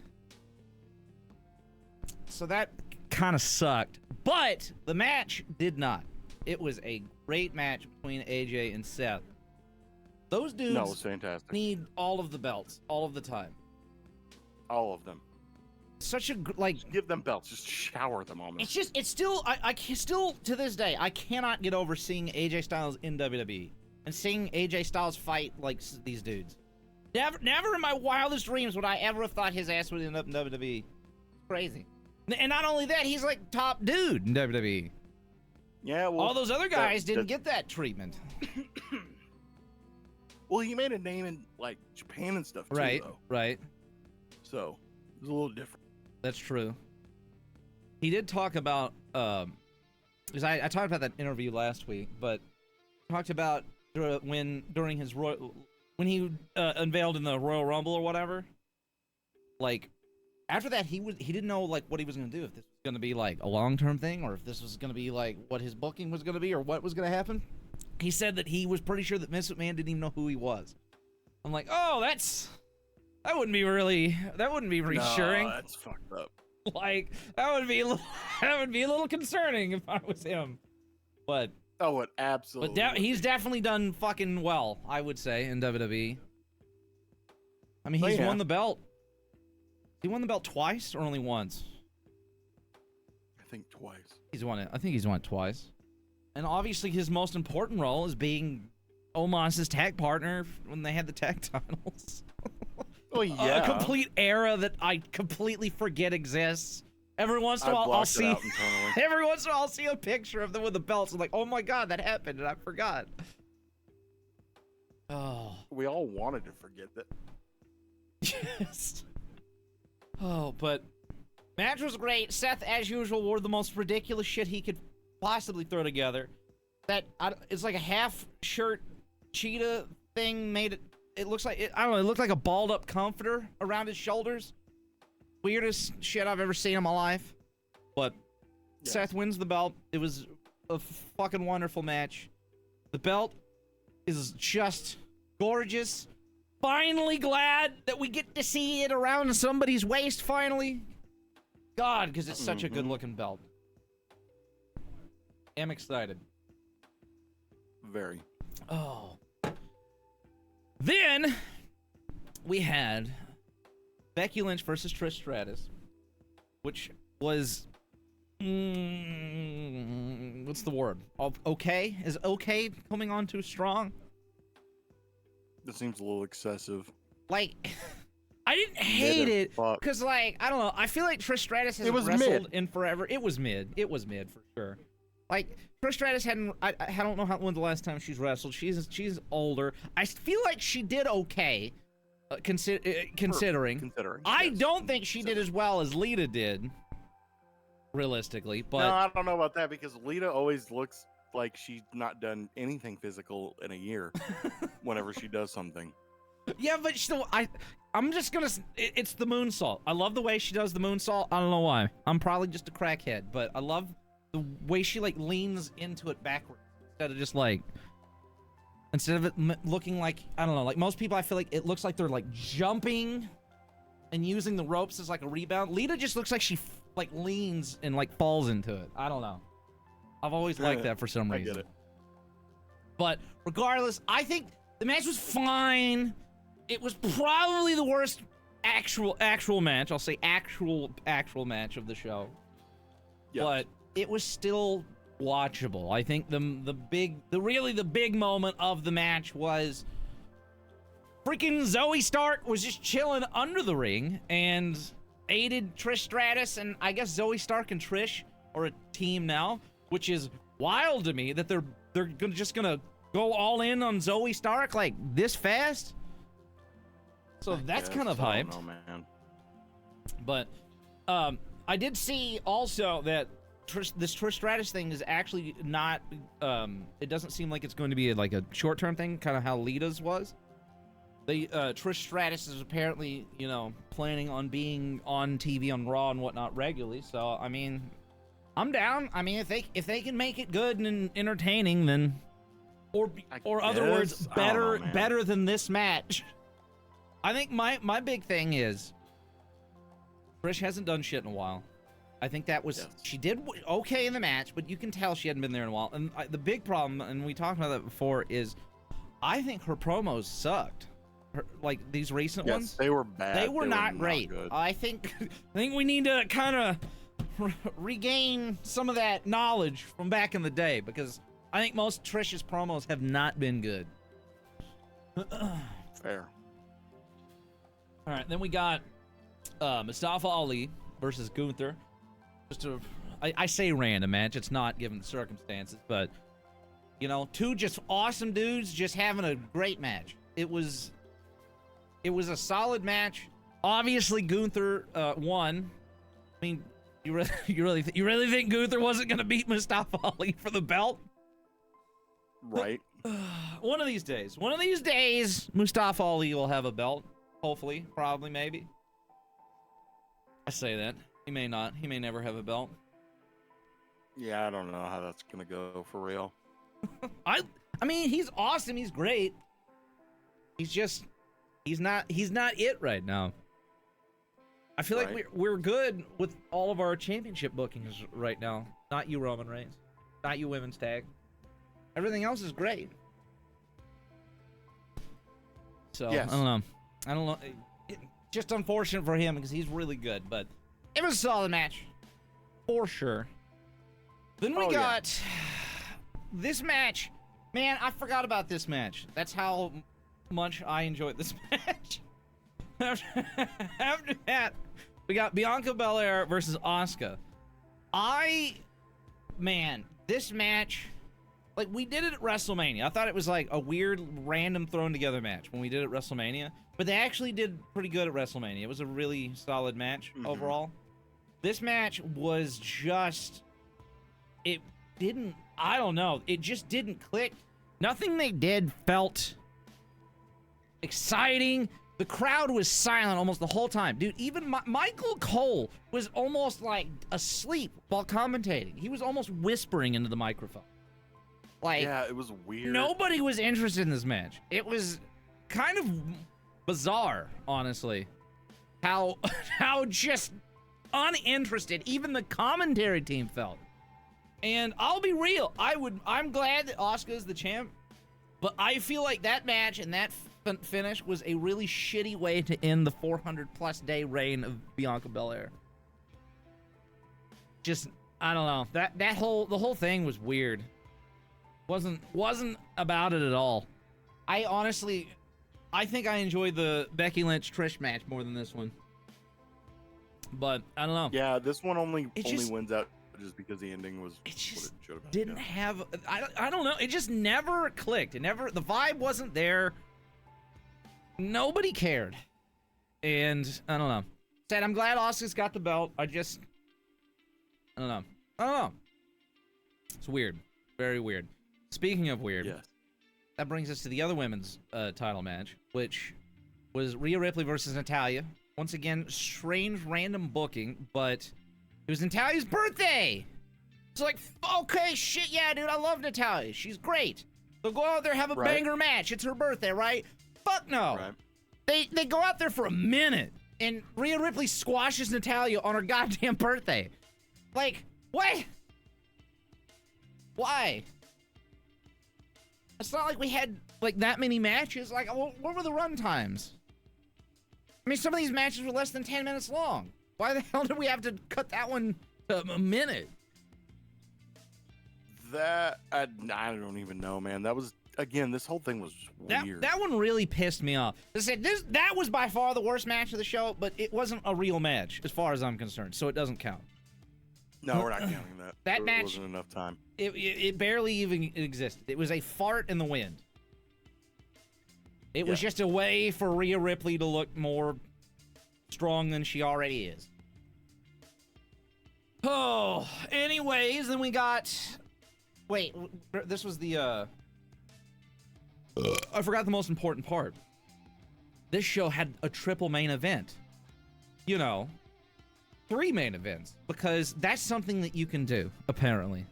So that kind of sucked. But the match did not. It was a great match between AJ and Seth. Those dudes No, it was fantastic. need all of the belts all of the time. All of them. Such a like. Give them belts. Just shower them on them. It's still I still to this day I cannot get over seeing AJ Styles in WWE and seeing AJ Styles fight like these dudes. Never in my wildest dreams would I ever have thought his ass would end up in WWE. Crazy. And not only that, he's like top dude in WWE. Yeah, well, all those other guys didn't get that treatment. Well, he made a name in like Japan and stuff too, Right, though. right. So it was a little different. That's true. He did talk about because I talked about that interview last week, but talked about during his when he unveiled in the Royal Rumble or whatever. Like after that, he didn't know like what he was gonna do, if this was gonna be like a long-term thing or if this was gonna be like what his booking was gonna be or what was gonna happen. He said that he was pretty sure that Vince McMahon didn't even know who he was. I'm like, oh, that wouldn't be reassuring. No, that's fucked up. Like that would be a little concerning if I was him. But oh, it absolutely. But he's definitely done fucking well, I would say, in WWE. I mean, he's won the belt. He won the belt twice or only once? I think twice. He's won it. I think he's won it twice. And obviously, his most important role is being Omos's tag partner when they had the tag titles. Oh yeah. A complete era that I completely forget exists. Every once in a while, I'll see. Every once in a while, I'll see a picture of them with the belts. I'm like, oh my god, that happened, and I forgot. Oh. We all wanted to forget that. Yes. Oh, but match was great. Seth, as usual, wore the most ridiculous shit he could possibly throw together. It's like a half shirt cheetah thing made it. It looks like I don't know. It looked like a balled up comforter around his shoulders. Weirdest shit I've ever seen in my life. But yes. Seth wins the belt. It was a fucking wonderful match. The belt is just gorgeous. Finally glad that we get to see it around somebody's waist finally. God, because it's such a good looking belt. I'm excited. Very. Oh. Then we had Becky Lynch versus Trish Stratus, which was what's the word? Okay? Is okay coming on too strong? That seems a little excessive. Like, I didn't hate it because, like, I don't know. I feel like Trish Stratus hasn't wrestled in forever. It was mid. It was mid for sure. Like, Trish Stratus hadn't. I don't know when the last time she's wrestled. She's older. I feel like she did okay, considering. I don't think she did as well as Lita did. Realistically, but no, I don't know about that because Lita always looks like she's not done anything physical in a year. Whenever she does something. Yeah, but still, I'm just gonna. It's the moonsault. I love the way she does the moonsault. I don't know why. I'm probably just a crackhead, but I love the way she like leans into it backwards instead of it looking like, I don't know, like most people. I feel like it looks like they're like jumping and using the ropes as like a rebound. Lita just looks like she like leans and like falls into it. I don't know. I've always liked that for some reason. I get it. But regardless, I think the match was fine. It was probably the worst actual match. I'll say actual match of the show. Yep. But it was still watchable. I think the big moment of the match was freaking Zoe Stark was just chilling under the ring and aided Trish Stratus, and I guess Zoe Stark and Trish are a team now, which is wild to me that they're just gonna go all in on Zoe Stark like this fast. So that's kind of hyped. I don't know, man. But I did see also that this Trish Stratus thing is actually not. It doesn't seem like it's going to be like a short-term thing, kind of how Lita's was. Trish Stratus is apparently, planning on being on TV on Raw and whatnot regularly. So I mean, I'm down. I mean, if they can make it good and entertaining, then, or other words, better than this match. I think my big thing is Trish hasn't done shit in a while. I think that was she did okay in the match, but you can tell she hadn't been there in a while. And the big problem, and we talked about that before, is I think her promos sucked. Like these recent ones, they were bad. They were not great. I think we need to kind of regain some of that knowledge from back in the day, because I think most Trish's promos have not been good. Fair. All right, then we got Mustafa Ali versus Gunther. I say random match. It's not given the circumstances, but you know, two just awesome dudes just having a great match. It was a solid match. Obviously, Gunther won. I mean, you really think Gunther wasn't gonna beat Mustafa Ali for the belt? Right. One of these days, Mustafa Ali will have a belt. Hopefully, probably, maybe. I say that. He may not. He may never have a belt. Yeah, I don't know how that's gonna go for real. I mean, he's awesome. He's great. He's not it right now. I feel like we're good with all of our championship bookings right now. Not you, Roman Reigns. Not you, women's tag. Everything else is great. So yes. I don't know. Just unfortunate for him because he's really good, but it was a solid match for sure. Then we got this match. Man, I forgot about this match. That's how much I enjoyed this match. After that, we got Bianca Belair versus Asuka. Man, this match, like, we did it at WrestleMania. I thought it was like a weird, random thrown together match when we did it at WrestleMania, but they actually did pretty good at WrestleMania. It was a really solid match overall. This match was just, I don't know, it just didn't click. Nothing they did felt exciting. The crowd was silent almost the whole time. Dude, even Michael Cole was almost like asleep while commentating. He was almost whispering into the microphone. Like, yeah, it was weird. Nobody was interested in this match. It was kind of bizarre, honestly. How just uninterested even the commentary team felt. And I'll be real, I'm glad that Asuka's the champ, but I feel like that match and that finish was a really shitty way to end the 400+ day reign of Bianca Belair. Just, I don't know. The whole thing was weird. Wasn't about it at all. I think I enjoyed the Becky Lynch Trish match more than this one. But I don't know. Yeah, this one only wins out just because the ending was it just what it should have been. Didn't have I don't know. It just never clicked. The vibe wasn't there. Nobody cared. And I don't know. Said I'm glad Asuka's got the belt. I don't know. It's weird. Very weird. Speaking of weird, yes. That brings us to the other women's title match, which was Rhea Ripley versus Natalya. Once again, strange random booking, but it was Natalya's birthday. It's like, okay, shit, yeah, dude, I love Natalya. She's great. So go out there, have a banger match. It's her birthday, right? Fuck no. Right. They go out there for a minute, and Rhea Ripley squashes Natalya on her goddamn birthday. Like, what? Why? It's not like we had, like, that many matches. Like, what were the run times? I mean, some of these matches were less than 10 minutes long. Why the hell did we have to cut that one to a minute? That, I don't even know, man. That was, again, this whole thing was weird. That one really pissed me off. That was by far the worst match of the show, but it wasn't a real match, as far as I'm concerned, so it doesn't count. No, we're not counting that. That match wasn't enough time. It barely even existed. It was a fart in the wind. It was just a way for Rhea Ripley to look more strong than she already is. Oh, anyways, then we got... Wait, this was the, I forgot the most important part. This show had a triple main event. You know, 3 main events, because that's something that you can do, apparently.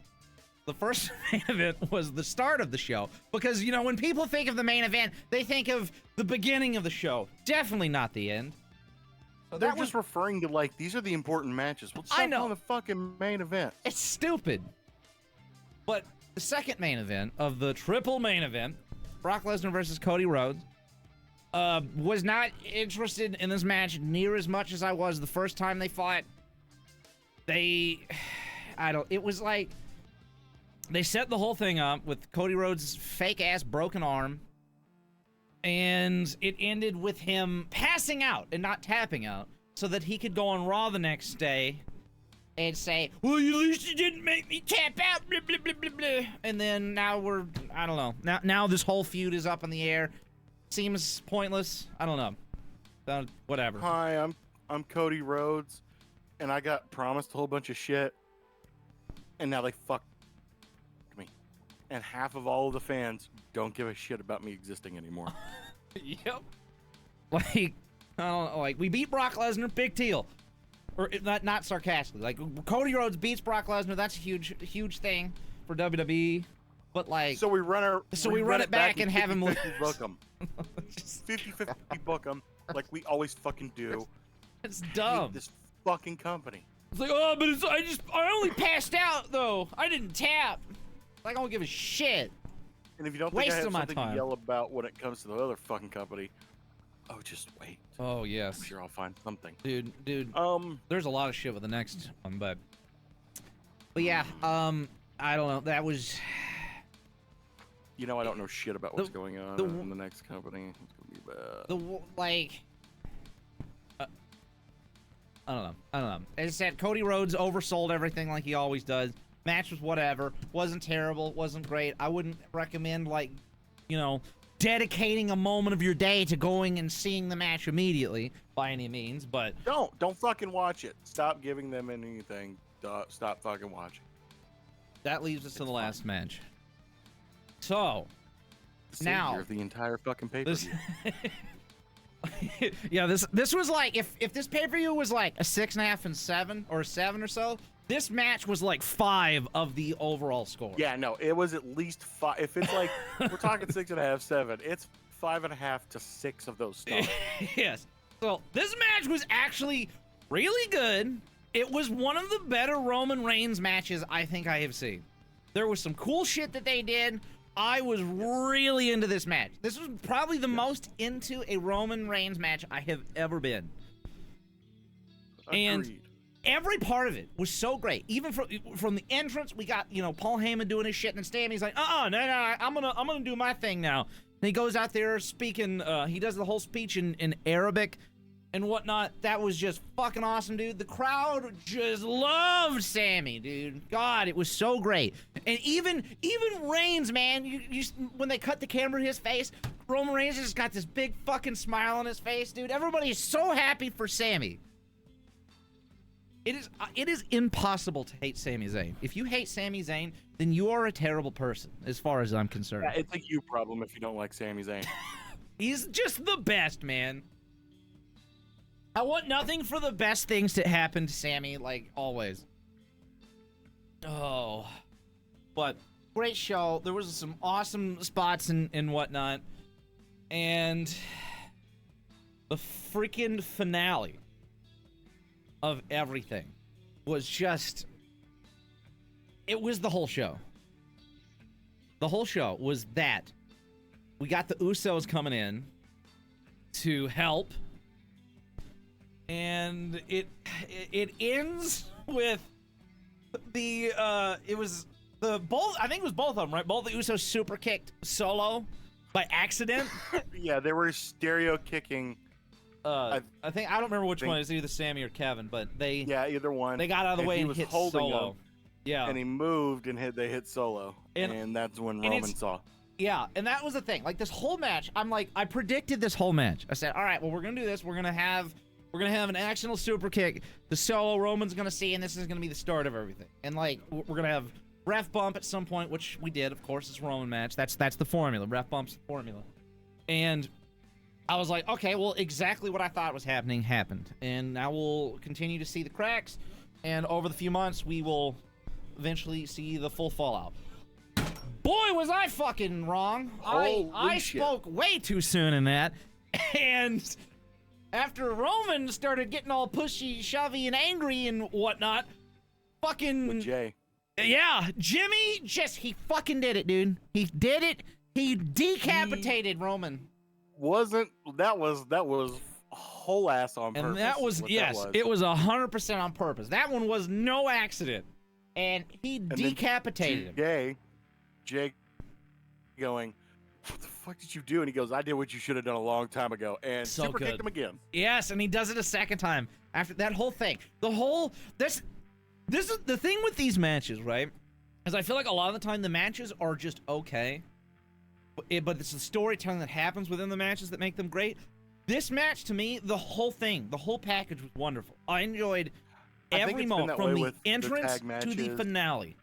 The first main event was the start of the show, because, you know, when people think of the main event, they think of the beginning of the show. Definitely not the end. So they're just referring to, like, these are the important matches. What's on the fucking main event? It's stupid. But the second main event of the triple main event, Brock Lesnar versus Cody Rhodes, was not interested in this match near as much as I was the first time they fought. It was like, they set the whole thing up with Cody Rhodes' fake-ass broken arm, And it ended with him passing out and not tapping out so that he could go on Raw the next day and say, well, at least you didn't make me tap out, blah, blah, blah, blah, blah. And then now I don't know. Now this whole feud is up in the air. Seems pointless. I don't know. Whatever. Hi, I'm Cody Rhodes, and I got promised a whole bunch of shit, and now they fucked me. And half of all of the fans don't give a shit about me existing anymore. Yep. Like, I don't know, like, we beat Brock Lesnar, big deal. Or not sarcastically. Like, Cody Rhodes beats Brock Lesnar, that's a huge thing for WWE. But like, so we run it back and have him book them. 50-50 book them like we always fucking do. It's I dumb. hate this fucking company. It's like, oh, but I only passed out though. I didn't tap. Like, I don't give a shit. And if you don't think I Wasting have my something time. to yell about when it comes to the other fucking company, oh, just wait. Oh yes. I'm sure I'll find something. Dude. There's a lot of shit with the next one, but yeah, I don't know. That was. You know, I don't know shit about what's going on in the next company. It's gonna be bad. I don't know. As I said, Cody Rhodes oversold everything like he always does. Match was whatever. Wasn't terrible. Wasn't great. I wouldn't recommend, like, you know, dedicating a moment of your day to going and seeing the match immediately by any means. But Don't fucking watch it. Stop giving them anything. Stop fucking watching. that leaves us to the last match. So Savior of the entire fucking pay-per-view. yeah, this was like, if this pay-per-view was like a 6.5 and 7 or a 7 or so, this match was like 5 of the overall score. Yeah, no, it was at least 5. If it's like we're talking 6.5, 7, it's 5.5 to 6 of those stars. Yes. So this match was actually really good. It was one of the better Roman Reigns matches I think I have seen. There was some cool shit that they did. I was really into this match. This was probably the most into a Roman Reigns match I have ever been. And Agreed. every part of it was so great. Even from the entrance, we got, you know, Paul Heyman doing his shit, and Sammy's like, no, I'm gonna do my thing now. And he goes out there speaking. He does the whole speech in Arabic and whatnot. That was just fucking awesome, dude. The crowd just loved Sammy, dude. God, it was so great. And even Reigns, man, you when they cut the camera to his face, Roman Reigns just got this big fucking smile on his face, dude. Everybody is so happy for Sammy. It is impossible to hate Sami Zayn. If you hate Sami Zayn, then you are a terrible person, as far as I'm concerned. Yeah, it's a you problem if you don't like Sami Zayn. He's just the best, man. I want nothing for the best things to happen to Sammy, like always. Oh, but great show. There was some awesome spots and whatnot, and the freaking finale of everything was just, it was the whole show. The whole show was that we got the Usos coming in to help, and it ends with the it was the both, I think it was both of them, right? Both the Usos super kicked Solo by accident. Yeah, they were stereo kicking. I think, I don't remember which one. It's either Sammy or Kevin, but they, yeah, either one. they got out of the way and was hit holding Solo. him, Yeah, and he moved and they hit Solo, and that's when Roman saw. yeah, and that was the thing. Like, this whole match, I'm like, I predicted this whole match. I said, all right, well, we're gonna do this. We're gonna have an accidental super kick. The Solo Roman's gonna see, and this is gonna be the start of everything. And like, we're gonna have ref bump at some point, which we did, of course. It's a Roman match. That's the formula. Ref bump's the formula. And I was like, okay, well, exactly what I thought was happening happened. And now we'll continue to see the cracks, and over the few months, we will eventually see the full fallout. Boy, was I fucking wrong. I spoke way too soon in that. And after Roman started getting all pushy, shovey, and angry and whatnot, fucking... With Jay. Yeah, Jimmy he fucking did it, dude. He did it. He decapitated Roman. That was whole ass on purpose. And that was, yes, it was 100% on purpose. That one was no accident. And he decapitated him. Jay going, what the fuck did you do? And he goes, I did what you should have done a long time ago. And So super good. kicked him again. Yes, and he does it a second time after that whole thing. This is the thing with these matches, right? Is I feel like a lot of the time the matches are just okay, but it's the storytelling that happens within the matches that make them great. This match, to me, the whole package was wonderful. I enjoyed every moment from the entrance to the finale.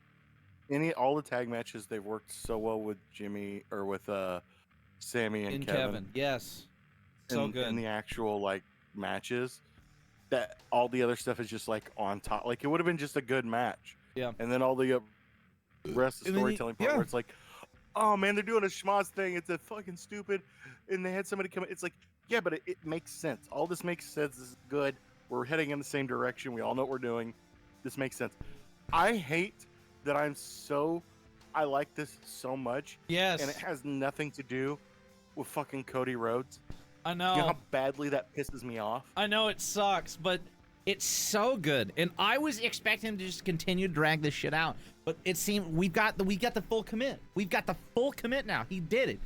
All the tag matches, they've worked so well with Jimmy or with Sammy and Kevin. Yes, so good. In the actual like matches, that all the other stuff is just like on top. Like it would have been just a good match. Yeah. And then all the rest of the storytelling part where it's like, oh man, they're doing a schmoz thing. It's a fucking stupid. And they had somebody come in. It's like, yeah, but it makes sense. All this makes sense. This is good. We're heading in the same direction. We all know what we're doing. This makes sense. I hate that I like this so much. Yes. And it has nothing to do with fucking Cody Rhodes. I know. You know how badly that pisses me off? I know it sucks, but it's so good. And I was expecting him to just continue to drag this shit out. But it seemed we got the full commit. We've got the full commit now. He did it.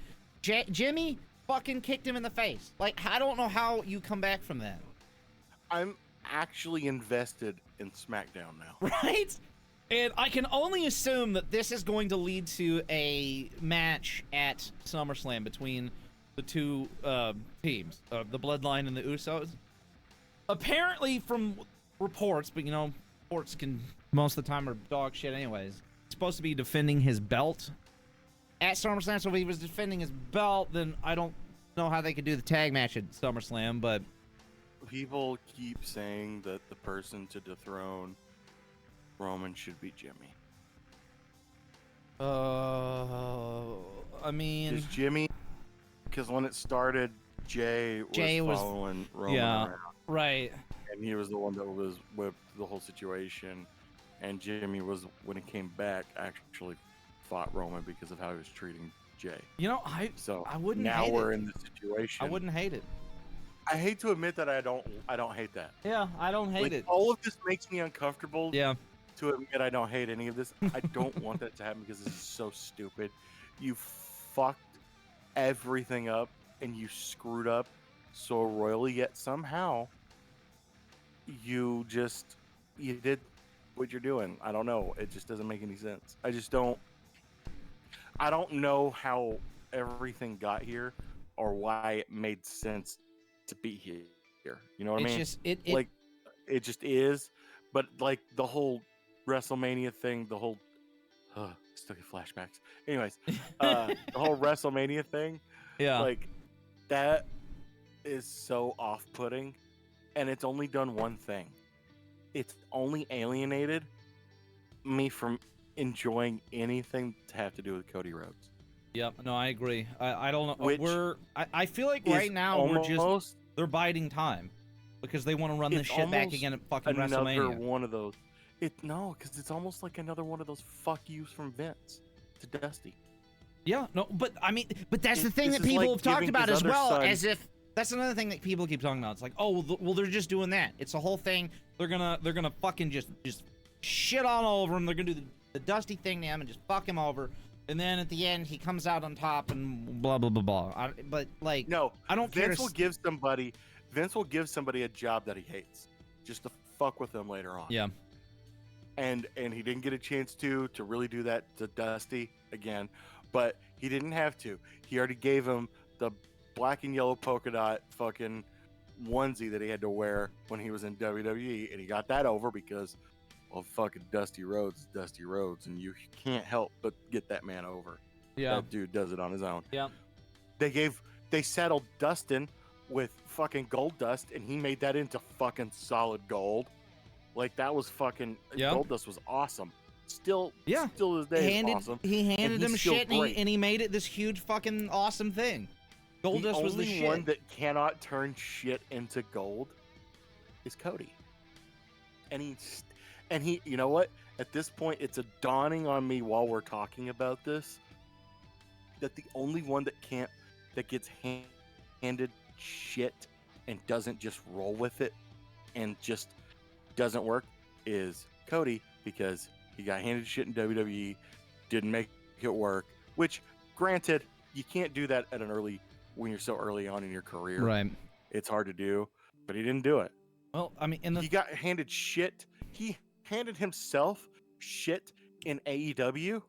Jimmy fucking kicked him in the face. Like, I don't know how you come back from that. I'm actually invested in SmackDown now. Right? And I can only assume that this is going to lead to a match at SummerSlam between the two teams, the Bloodline and the Usos. Apparently, from reports, but you know, reports can most of the time are dog shit anyways. He's supposed to be defending his belt at SummerSlam, so if he was defending his belt, then I don't know how they could do the tag match at SummerSlam, but... People keep saying that the person to dethrone Roman should be Jimmy. I mean... Is Jimmy... Because when it started, Jay was following Roman around. Right. And he was the one that was with the whole situation. And Jimmy was, when he came back, actually fought Roman because of how he was treating Jay. You know, I wouldn't hate it. Now we're in the situation. I wouldn't hate it. I hate to admit that I don't hate that. Yeah, I don't hate it. All of this makes me uncomfortable. Yeah. To admit I don't hate any of this. I don't want that to happen because this is so stupid. You fucked everything up and you screwed up so royally, yet somehow you did what you're doing. I don't know. It just doesn't make any sense. I don't know how everything got here or why it made sense to be here. You know what I mean? It just is. But like the whole WrestleMania thing, the whole still get flashbacks. Anyways, the whole WrestleMania thing, yeah, like that is so off-putting, and it's only done one thing. It's only alienated me from enjoying anything to have to do with Cody Rhodes. Yep. No, I agree. I don't know. I feel like right now they're biding time because they want to run this shit back again at fucking WrestleMania. Another one of those. Because it's almost like another one of those fuck yous from Vince to Dusty. Yeah, no, but I mean, that's the thing that people have talked about as well, as if that's another thing that people keep talking about. It's like, oh, well, they're just doing that. It's a whole thing. They're gonna fucking just shit all over him. They're gonna do the Dusty thing to him and just fuck him over. And then at the end, he comes out on top and blah blah blah blah. But like, no, I don't care. Vince will give somebody a job that he hates, just to fuck with them later on. Yeah. And he didn't get a chance to really do that to Dusty again, but he didn't have to. He already gave him the black and yellow polka dot fucking onesie that he had to wear when he was in WWE, and he got that over because, well, fucking Dusty Rhodes is Dusty Rhodes, and you can't help but get that man over. Yeah, that dude does it on his own. Yeah, they saddled Dustin with fucking gold dust, and he made that into fucking solid gold. Like that was fucking Goldust was awesome. Still to this day is awesome. He handed him shit and he made it this huge fucking awesome thing. Goldust was the shit. The only one that cannot turn shit into gold is Cody. And he you know what? At this point it's dawning on me while we're talking about this that the only one that gets handed shit and doesn't just roll with it and just doesn't work is Cody, because he got handed shit in WWE, didn't make it work, which granted you can't do that at an early when you're so early on in your career. Right. It's hard to do, but he didn't do it. Well, I mean, He got handed shit. He handed himself shit in AEW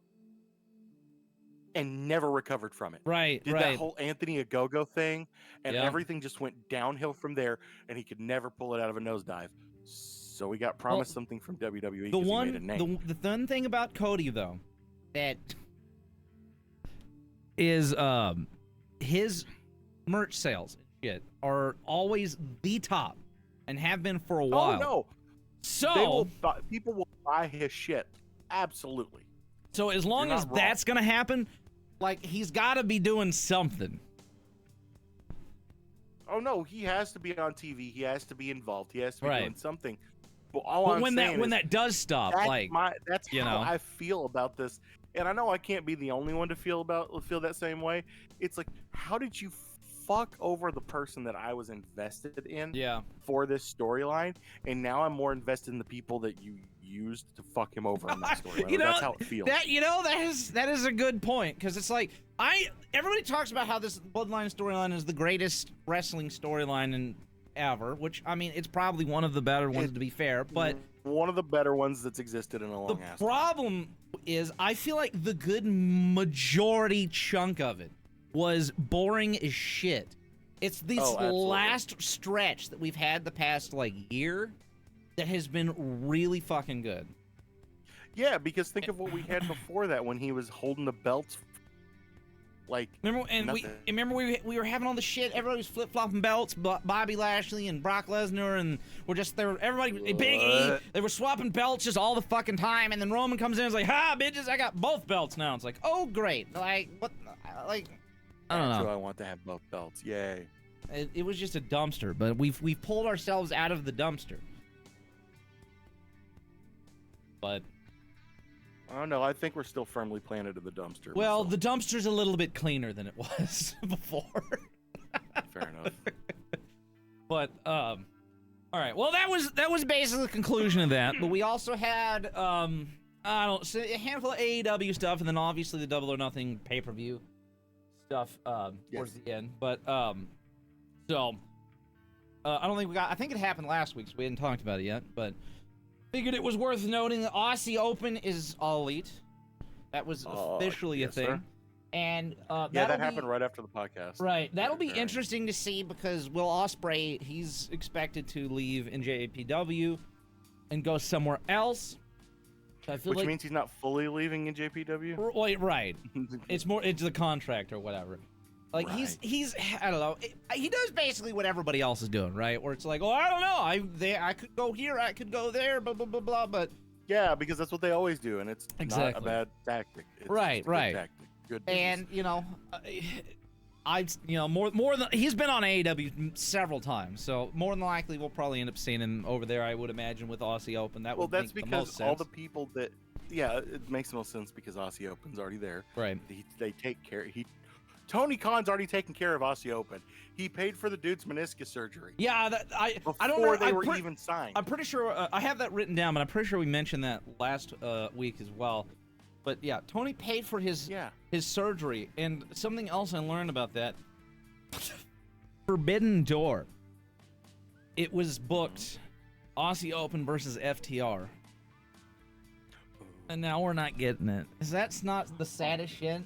and never recovered from it. right, Did right. that whole Anthony Ogogo thing, and Yeah. everything just went downhill from there, and he could never pull it out of a nosedive. So he got promised something from WWE. The He made a name. the fun thing about Cody though, that is his merch sales and shit are always the top and have been for a while. Oh no! So People will buy his shit. Absolutely. So as long You're as not that's gonna happen, like he's got to be doing something. Oh no, he has to be on TV. He has to be involved. He has to be Right. doing something. But all But I'm when saying is that does stop, that's you how know. I feel about this. And I know I can't be the only one to feel that same way. It's like, how did you fuck over the person that I was invested in yeah. for this storyline? And now I'm more invested in the people that you used to fuck him over in that storyline. That's how it feels. That is a good point, because it's like everybody talks about how this Bloodline storyline is the greatest wrestling storyline in ever, which I mean it's probably one of the better ones to be fair, but one of the better ones that's existed in a long ass the problem is I feel like the good majority chunk of it was boring as shit. It's this last stretch that we've had the past like year that has been really fucking good. Yeah, because think of what we had before that when he was holding the belts. Like, remember we were having all the shit. Everybody was flip flopping belts. Bobby Lashley and Brock Lesnar, and everybody Big E. They were swapping belts just all the fucking time. And then Roman comes in and is like, "Ha, bitches! I got both belts now." It's like, oh great! Like what? Like I don't know. I want to have both belts. Yay! It was just a dumpster, but we've pulled ourselves out of the dumpster. But I don't know. I think we're still firmly planted in the dumpster. Well, the dumpster's a little bit cleaner than it was before. Fair enough. But all right. Well, that was basically the conclusion of that. But we also had a handful of AEW stuff, and then obviously the Double or Nothing pay-per-view stuff towards the end. But I don't think we got. I think it happened last week, so we hadn't talked about it yet. But figured it was worth noting that Aussie Open is All Elite. That was officially a thing. Sir. And that happened right after the podcast. Right. That'll be interesting to see because Will Ospreay, he's expected to leave NJPW and go somewhere else. So I feel Which means he's not fully leaving NJPW? Right. It's the contract or whatever. Like he's I don't know. He does basically what everybody else is doing, right? Where it's like, oh, I don't know, I could go here, I could go there, blah blah blah blah. But yeah, because that's what they always do, and it's not a bad tactic. It's right. Good tactic. Good business. And more than he's been on AEW several times, so more than likely we'll probably end up seeing him over there. I would imagine with Aussie Open. That's because the most sense. All the people that it makes the most sense because Aussie Open's already there. Right. They take care. Tony Khan's already taken care of Aussie Open. He paid for the dude's meniscus surgery. Yeah, I don't know. Before they were even signed. I'm pretty sure I have that written down, but I'm pretty sure we mentioned that last week as well. But yeah, Tony paid for his surgery, and something else I learned about that: Forbidden Door. It was booked Aussie Open versus FTR, and now we're not getting it. That's not the saddest shit.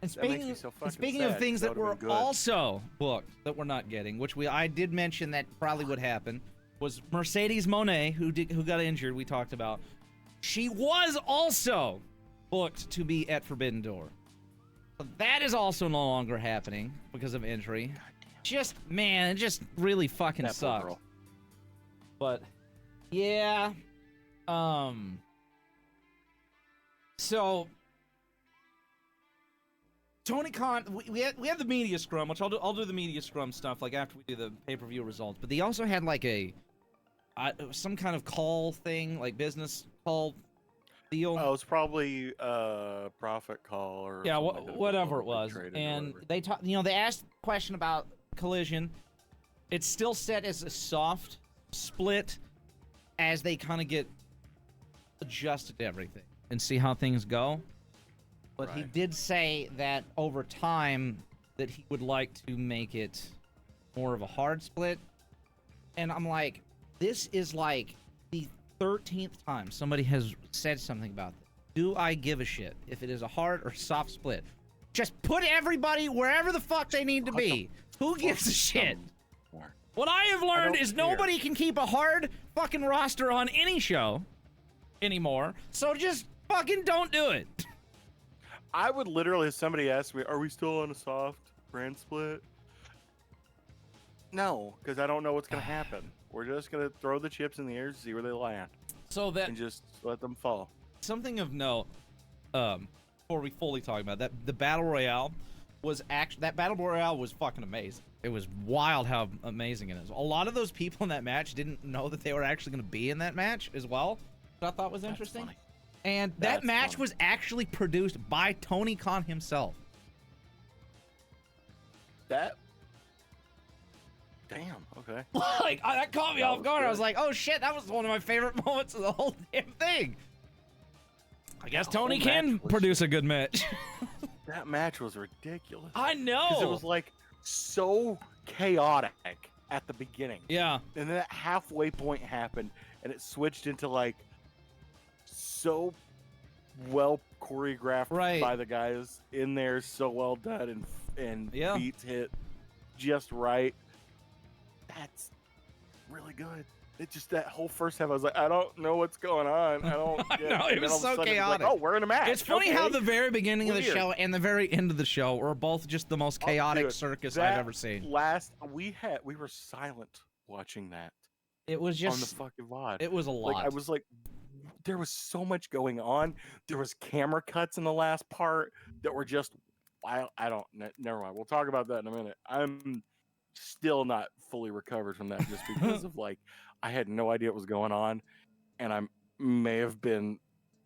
And speaking of things that were also booked that we're not getting, which I did mention that probably would happen, was Mercedes Moné, who got injured. We talked about. She was also booked to be at Forbidden Door. So that is also no longer happening because of injury. Just it just really fucking sucks. But yeah, so. Tony Khan, we had the media scrum, which I'll do the media scrum stuff like after we do the pay-per-view results. But they also had like some kind of call thing, like business call deal. Oh, it's probably a profit call or whatever it was. And they they asked a question about Collision. It's still set as a soft split as they kind of get adjusted to everything and see how things go. but he Right. did say that over time that he would like to make it more of a hard split. And I'm like, this is like the 13th time somebody has said something about this. Do I give a shit if it is a hard or soft split? Just put everybody wherever the fuck they need to be. Who gives a shit? What I have learned is nobody can keep a hard fucking roster on any show anymore. So just fucking don't do it. I would literally, if somebody asked me, are we still on a soft brand split? No, because I don't know what's going to happen. We're just going to throw the chips in the air, see where they land, So that and just let them fall. something of note, before we fully talk about that, the battle royale was fucking amazing. It was wild how amazing it is. A lot of those people in that match didn't know that they were actually going to be in that match as well, which I thought was interesting. Funny. And that That's match funny. was actually produced by Tony Khan himself. That. Damn. Okay. Like, that caught me That off was guard. I good. was like, oh shit, that was one of my favorite moments of the whole damn thing. I guess That Tony whole can match was- produce a good match. That match was ridiculous. I know. Because it was like so chaotic at the beginning. Yeah. And then that halfway point happened, and it switched into like so well choreographed Right. by the guys in there, so well done, and Yeah. beats hit just right. That's really good. It just that whole first half, I was like, I don't know what's going on. I don't. I Get know, And it then was all of a so sudden it's chaotic. Like, oh, we're in a match. It's funny Okay. how the very beginning of the Weird. show and the very end of the show were both just the most chaotic dude, circus that I've ever seen. we were silent watching that It was on the just, fucking VOD. it was a lot. Like I was like, there was so much going on. There was camera cuts in the last part that were just, I don't. Never mind. We'll talk about that in a minute. I'm still not fully recovered from that just because of like I had no idea what was going on, and I may have been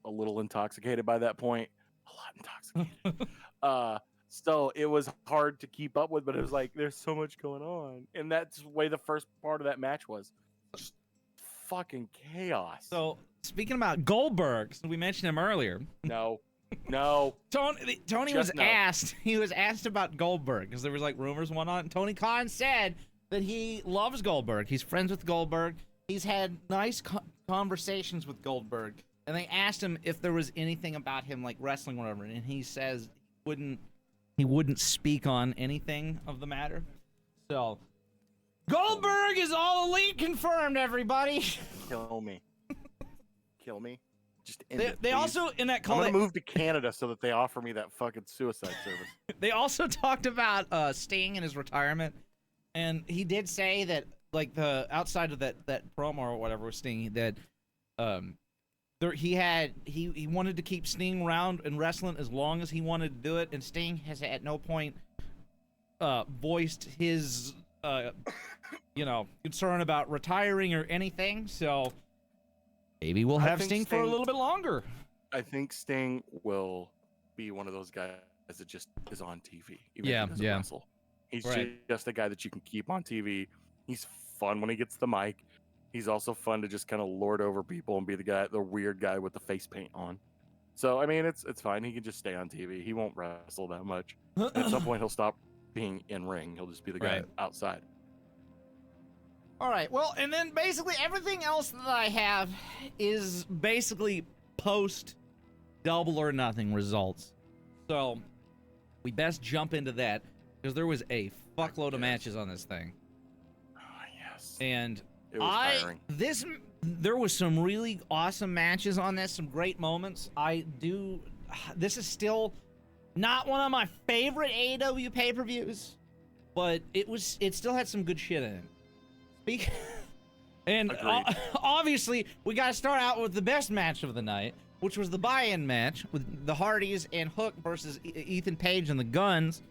a little intoxicated by that point. A lot intoxicated. So it was hard to keep up with, but it was like there's so much going on, and that's the way the first part of that match was. Just fucking chaos. So, speaking about Goldberg, since we mentioned him earlier, no. Tony was Just no. asked. He was asked about Goldberg because there was like rumors and whatnot. And Tony Khan said that he loves Goldberg. He's friends with Goldberg. He's had nice conversations with Goldberg. And they asked him if there was anything about him like wrestling or whatever, and he says he wouldn't speak on anything of the matter. So Goldberg is all elite confirmed, everybody. Kill me. Kill me. Just end They, it, they please. also in that I'm call gonna move to Canada so that they offer me that fucking suicide service. they also talked about Sting and his retirement, and he did say that like the outside of that promo or whatever with Sting that he wanted to keep Sting around and wrestling as long as he wanted to do it, and Sting has at no point voiced his concern about retiring or anything. So maybe we'll I have think Sting for a Sting- little bit longer. I think Sting will be one of those guys that just is on TV. Even Yeah, if he doesn't yeah. wrestle. He's Right. just a guy that you can keep on TV. He's fun when he gets the mic. He's also fun to just kind of lord over people and be the weird guy with the face paint on. So I mean, it's fine. He can just stay on TV. He won't wrestle that much. And at some point, he'll stop being in ring. He'll just be the guy Right. outside. All right, well, and then basically everything else that I have is basically post Double or Nothing results. So we best jump into that because there was a fuckload of Yes. matches on this thing. Oh, yes. And It was tiring. there was some really awesome matches on this, some great moments. This is still not one of my favorite AEW pay-per-views, but it still had some good shit in it. And Agreed. obviously, we got to start out with the best match of the night, which was the buy-in match with the Hardys and Hook versus Ethan Page and the Guns.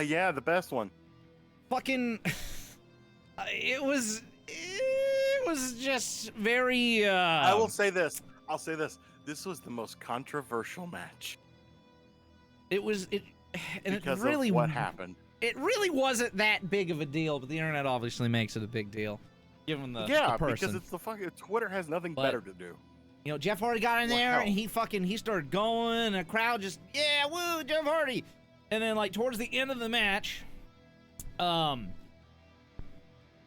Yeah, the best one. Fucking, it was just very. I will say this. I'll say this. This was the most controversial match And because it really of what happened. It really wasn't that big of a deal, but the internet obviously makes it a big deal, given the Yeah, person. because it's the fucking Twitter has nothing But- better to do. You know, Jeff Hardy got in there Wow. and he started going, and the crowd just, yeah, woo, Jeff Hardy. And then like towards the end of the match, so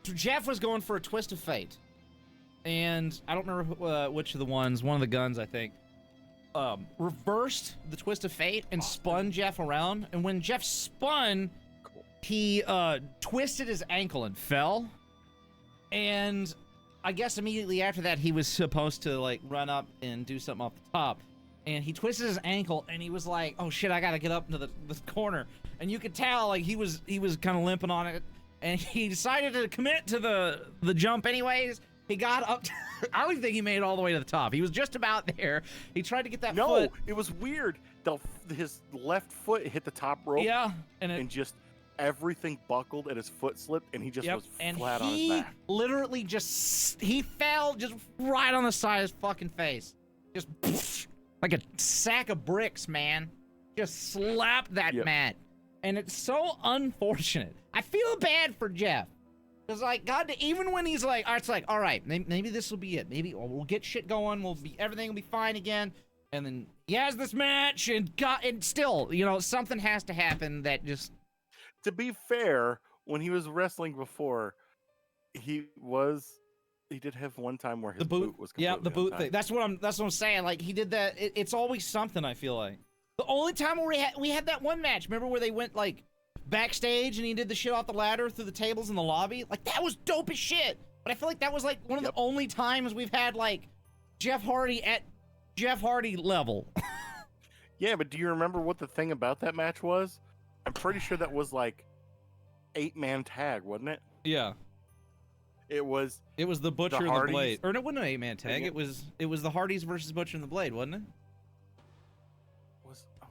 Jeff was going for a twist of fate, and I don't remember which of the ones, one of the guns I think, reversed the twist of fate and spun Jeff around. And when Jeff spun, he twisted his ankle and fell. And I guess immediately after that, he was supposed to like run up and do something off the top. And he twisted his ankle, and he was like, "Oh shit, I gotta get up into the corner." And you could tell like he was kind of limping on it. And he decided to commit to the jump anyways. He got up. I don't even think he made it all the way to the top. He was just about there. He tried to get that foot. No, it was weird. His left foot hit the top rope. Yeah, and just everything buckled and his foot slipped, and he just was and flat on his back. Literally he fell just right on the side of his fucking face. Just like a sack of bricks, man. Just slapped that mat. And it's so unfortunate. I feel bad for Jeff. Because, like, God, even when he's like, it's like, all right, maybe this will be it. Maybe we'll get shit going. Everything will be fine again. And then he has this match, and still, you know, something has to happen that just. To be fair, when he was wrestling before, he did have one time where his boot was completely the boot untied. thing. That's what I'm saying. Like, he did that. It's always something, I feel like. The only time where we had that one match, remember where they went, like, backstage and he did the shit off the ladder through the tables in the lobby? Like, that was dope as shit. But I feel like that was, like, one of the only times we've had, like, Jeff Hardy at Jeff Hardy level. Yeah, but do you remember what the thing about that match was? I'm pretty sure that was, like, 8-man tag, wasn't it? Yeah. It was the Butcher and the Blade. Or no, it wasn't an 8-man tag. It It was the Hardys versus Butcher and the Blade, wasn't it?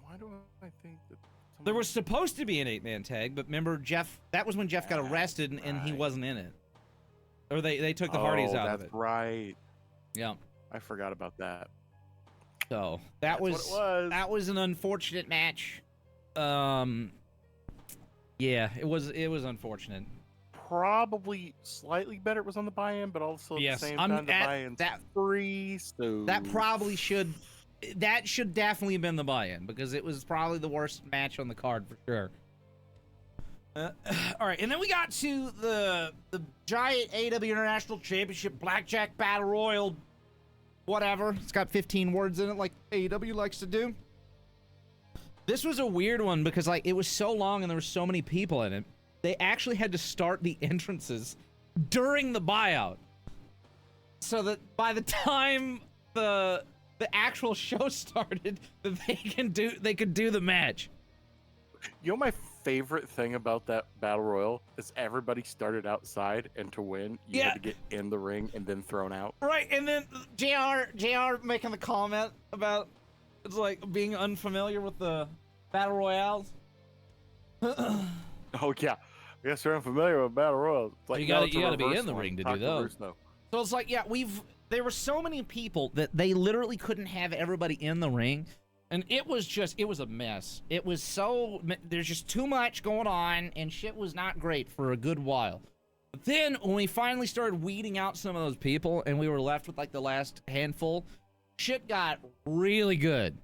Why do I think that there was supposed to be an 8-man tag, but remember Jeff, that was when Jeff got arrested and he wasn't in it. Or they took the Hardys out of it. That's right. Yeah. I forgot about that. So that was an unfortunate match. Yeah, it was unfortunate. Probably slightly better it was on the buy-in, but also at the same time the buy-in's free, so that should definitely have been the buy-in, because it was probably the worst match on the card for sure. All right, and then we got to the giant AEW International Championship Blackjack Battle Royal, whatever. It's got 15 words in it, like AEW likes to do. This was a weird one because, like, it was so long and there were so many people in it. They actually had to start the entrances during the buyout, so that by the time the actual show started, that they could do the match. You know, my favorite thing about that battle royal is everybody started outside, and to win, you had to get in the ring and then thrown out. Right, and then JR making the comment about it's like being unfamiliar with the battle royales. Oh yeah, I guess you're unfamiliar with battle royals. It's like, you gotta be in the ring to do those. So it's like, yeah, there were so many people that they literally couldn't have everybody in the ring. And it was a mess. It was there's just too much going on, and shit was not great for a good while. But then, when we finally started weeding out some of those people, and we were left with, like, the last handful, shit got really good.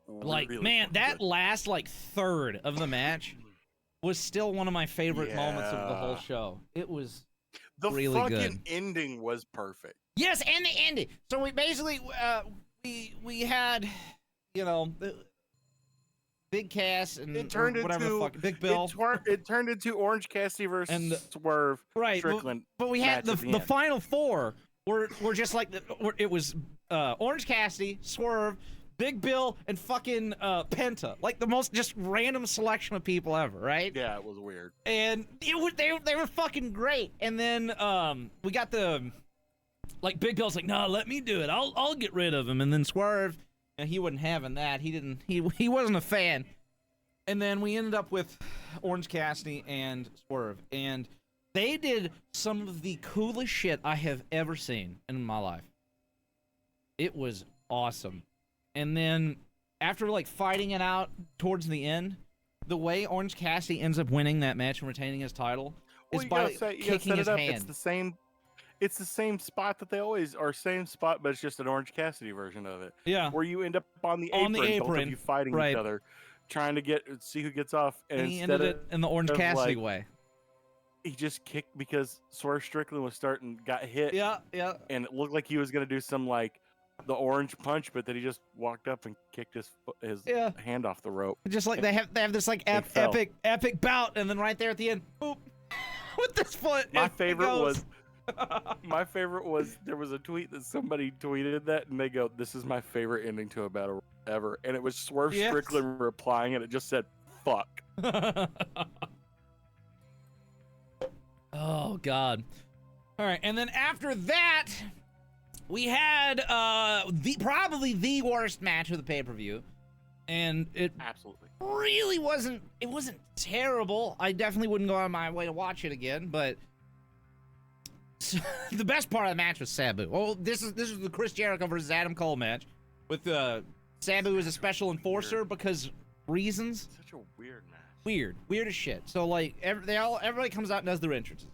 Like, really man, that good. last, like, third of the match was still one of my favorite moments of the whole show. It was really good. The fucking ending was perfect. Yes, and the ending. So we basically, we had... You know, Big Cass and Big Bill. It turned into Orange Cassidy versus Swerve. Right, Strickland. But we had the final four were just like it was Orange Cassidy, Swerve, Big Bill, and fucking Penta. Like the most just random selection of people ever, right? Yeah, it was weird. And they were fucking great. And then we got like Big Bill's like, no, let me do it. I'll get rid of him. And then Swerve. And he wasn't having that. He wasn't a fan. And then we ended up with Orange Cassidy and Swerve. And they did some of the coolest shit I have ever seen in my life. It was awesome. And then after, like, fighting it out towards the end, the way Orange Cassidy ends up winning that match and retaining his title is by kicking his hand. it's the same spot that they always are, same spot, but it's just an Orange Cassidy version of it. Yeah. Where you end up on the On apron, the both of apron, you fighting right. each other, trying to see who gets off. And he instead ended it in the Orange of, Cassidy like, way. he just kicked because Swerve Strickland was got hit. Yeah, yeah. And it looked like he was gonna do some like the orange punch, but then he just walked up and kicked his hand off the rope. Just like they have this like epic bout, and then right there at the end, boop, with this foot. My favorite was there was a tweet that somebody tweeted that, and they go, "This is my favorite ending to a battle ever," and it was Swerve Strickland replying, and it just said, "Fuck." Oh God. All right, and then after that, we had probably the worst match of the pay-per-view, and it absolutely really wasn't. It wasn't terrible. I definitely wouldn't go out of my way to watch it again, but the best part of the match was Sabu. Well, this is the Chris Jericho versus Adam Cole match with Sabu as a special enforcer because reasons. Such a weird match. Weird as shit. So like everybody comes out and does their entrances.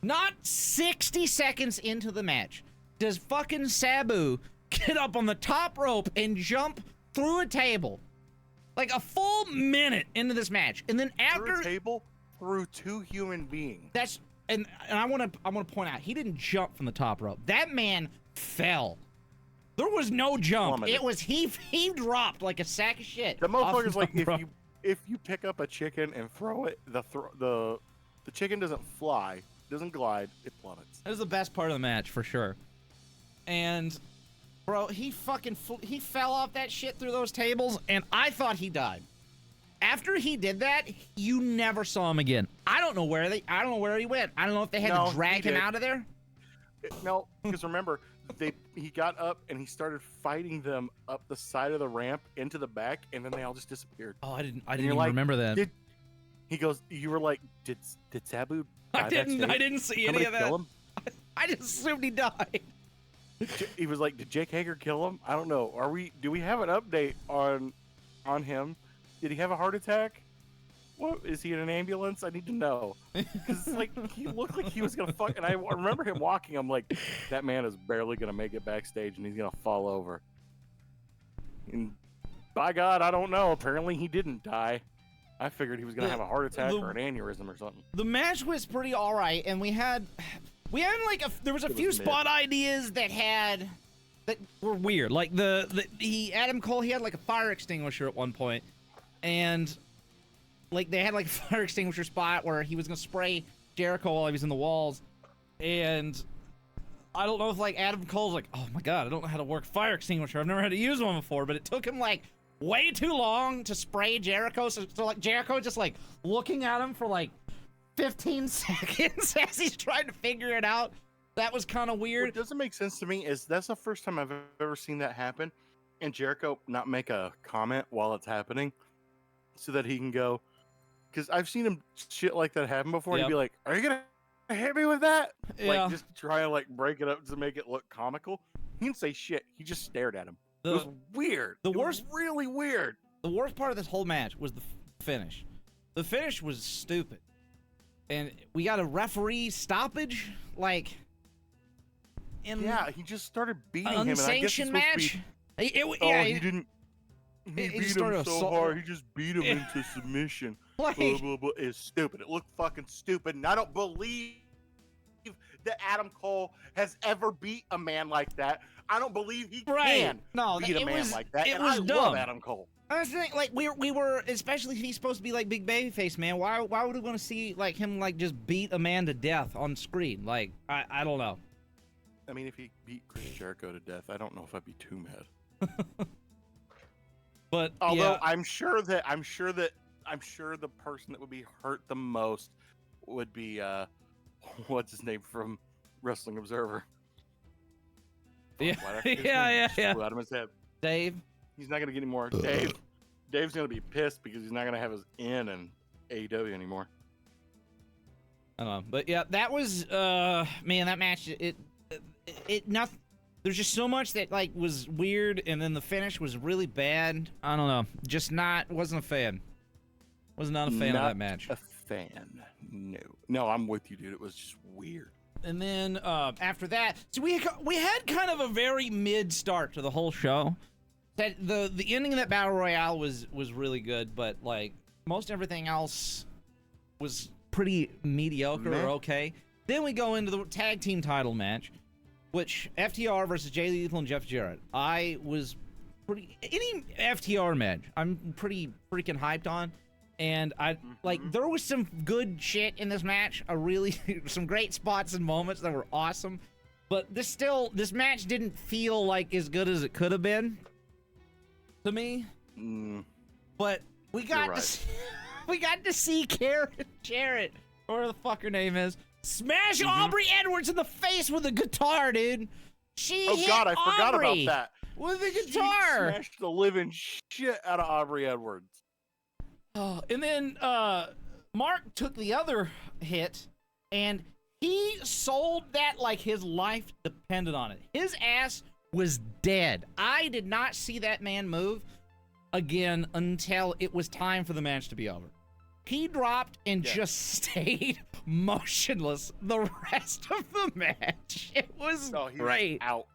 Not 60 seconds into the match does fucking Sabu get up on the top rope and jump through a table. Like a full minute into this match. And then after through a table, through two human beings. That's and I want to point out, he didn't jump from the top rope. That man fell. There was no jump. Plummeted. It was he dropped like a sack of shit. The motherfucker's like if you pick up a chicken and throw it, the chicken doesn't fly, doesn't glide, it plummets. That was the best part of the match for sure. And bro, he fell off that shit through those tables, and I thought he died. After he did that, you never saw him again. I don't know where he went. I don't know if they had to drag him out of there. No, because remember, he got up and he started fighting them up the side of the ramp into the back, and then they all just disappeared. Oh, I didn't even remember that. He goes, you were like, did Sabu die I didn't see any of that. Kill him? I just assumed he died. He was like, did Jake Hager kill him? I don't know. Do we have an update on him? Did he have a heart attack? What is he in an ambulance? I need to know. Because like he looked like he was gonna fuck, and I remember him walking. I'm like, that man is barely gonna make it backstage, and he's gonna fall over. And by God, I don't know. Apparently, he didn't die. I figured he was gonna have a heart attack or an aneurysm or something. The match was pretty all right, and we had like there was a few spot ideas that were weird. Like Adam Cole, he had like a fire extinguisher at one point, and like they had like a fire extinguisher spot where he was gonna spray Jericho while he was in the walls, and I don't know if like Adam Cole's like, oh my God, I don't know how to work fire extinguisher. I've never had to use one before, but it took him like way too long to spray Jericho. So like Jericho just like looking at him for like 15 seconds as he's trying to figure it out. That was kind of weird. What doesn't make sense to me is that's the first time I've ever seen that happen, and Jericho not make a comment while it's happening, so that he can go. Because I've seen him shit like that happen before, and he'd be like, "Are you gonna hit me with that?" Yeah. Like just try to like break it up to make it look comical. He didn't say shit. He just stared at him. It was weird. It was really weird. The worst part of this whole match was the finish. The finish was stupid. And we got a referee stoppage, like. Yeah, he just started beating him. Unsanctioned match. He didn't. He beat him so hard. He just beat him into submission. Like, blah, blah, blah. It's stupid. It looked fucking stupid, and I don't believe that Adam Cole has ever beat a man like that. I don't believe he can beat a man like that. And I love Adam Cole. I was thinking, like, we were, especially if he's supposed to be like big babyface, man. Why would we want to see like him like just beat a man to death on screen? Like, I don't know. I mean, if he beat Chris Jericho to death, I don't know if I'd be too mad. But although I'm sure the person that would be hurt the most would be what's his name from Wrestling Observer. Yeah. Out of his head. Dave. He's not gonna get any more. Dave's gonna be pissed because he's not gonna have his in AEW anymore. I don't know, but yeah, that was man, that match it nothing. There's just so much that like was weird, and then the finish was really bad. I don't know, wasn't a fan. Was not a fan of that match. A fan, no. I'm with you, dude. It was just weird. And then after that, so we had kind of a very mid start to the whole show. That the ending of that battle royale was really good, but like most everything else was pretty mediocre or okay. Then we go into the tag team title match, which FTR versus Jay Lethal and Jeff Jarrett. I was any FTR match I'm pretty freaking hyped on, and there was some good shit in this match. Some great spots and moments that were awesome, but this match didn't feel like as good as it could have been to me. But we got to see Karen Jarrett, or whatever the fuck her name is, smash Aubrey Edwards in the face with a guitar, dude. Oh God, I forgot about that. With a guitar. She smashed the living shit out of Aubrey Edwards. Oh, and then Mark took the other hit, and he sold that like his life depended on it. His ass was dead. I did not see that man move again until it was time for the match to be over. He dropped and just stayed motionless the rest of the match. It was great. Out.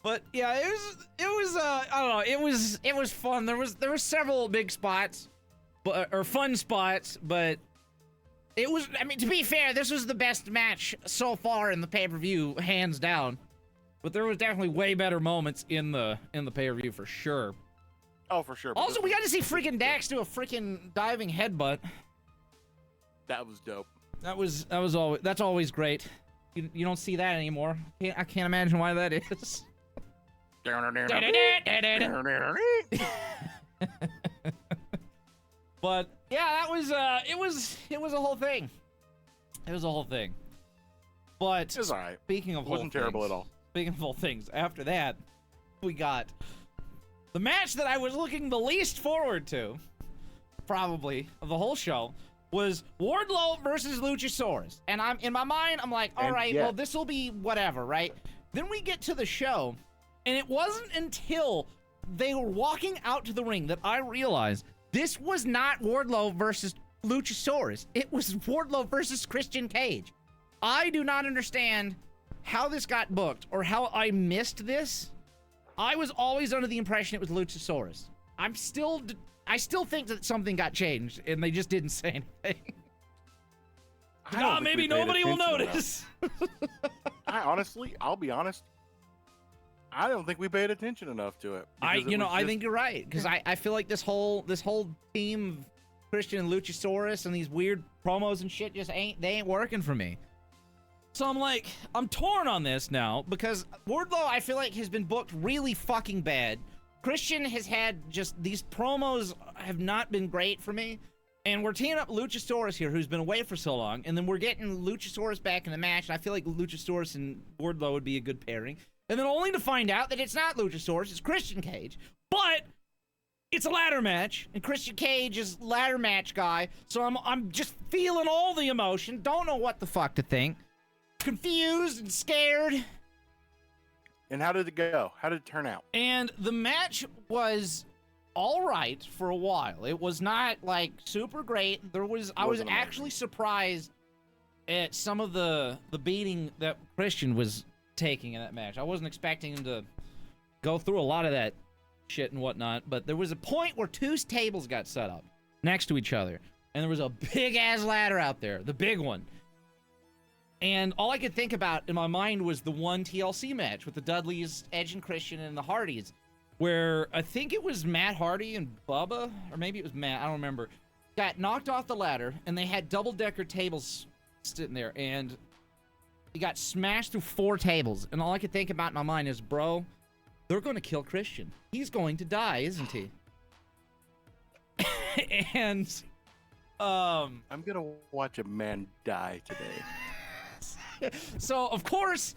But yeah, it was I don't know, it was fun. There were several big spots, or fun spots, but it was, I mean, to be fair, this was the best match so far in the pay-per-view, hands down. But there was definitely way better moments in the pay-per-view for sure. Oh, for sure. Also, we got to see freaking Dax do a freaking diving headbutt. That was dope. That's always great. You don't see that anymore. I can't imagine why that is. But yeah, that was it was a whole thing. It was a whole thing. But it was all right. Speaking of, it wasn't terrible at all. Speaking of whole things, after that, we got the match that I was looking the least forward to, probably, of the whole show, was Wardlow versus Luchasaurus. And in my mind, I'm like, all right, well, this will be whatever, right? Then we get to the show, and it wasn't until they were walking out to the ring that I realized this was not Wardlow versus Luchasaurus. It was Wardlow versus Christian Cage. I do not understand how this got booked or how I missed this. I was always under the impression it was Luchasaurus. I still think that something got changed and they just didn't say anything. Maybe nobody will notice. I'll be honest. I don't think we paid attention enough to it. I think you're right, because I feel like this whole team of Christian and Luchasaurus and these weird promos and shit just ain't working for me. So I'm torn on this now, because Wardlow, I feel like, has been booked really fucking bad. Christian has had just, these promos have not been great for me. And we're teaming up Luchasaurus here, who's been away for so long, and then we're getting Luchasaurus back in the match, and I feel like Luchasaurus and Wardlow would be a good pairing. And then only to find out that it's not Luchasaurus, it's Christian Cage. But it's a ladder match, and Christian Cage is ladder match guy, so I'm just feeling all the emotion, don't know what the fuck to think. Confused and scared. And how did it go? How did it turn out? And the match was all right for a while. It was not like super great. I was actually surprised at some of the beating that Christian was taking in that match. I wasn't expecting him to go through a lot of that shit and whatnot, but there was a point where two tables got set up next to each other, and there was a big ass ladder out there, the big one. And all I could think about in my mind was the one TLC match with the Dudleys, Edge and Christian, and the Hardys, where I think it was Matt Hardy and Bubba, or maybe it was Matt, I don't remember, got knocked off the ladder, and they had double-decker tables sitting there, and he got smashed through 4 tables. And all I could think about in my mind is, bro, they're going to kill Christian. He's going to die, isn't he? And I'm gonna watch a man die today. So, of course,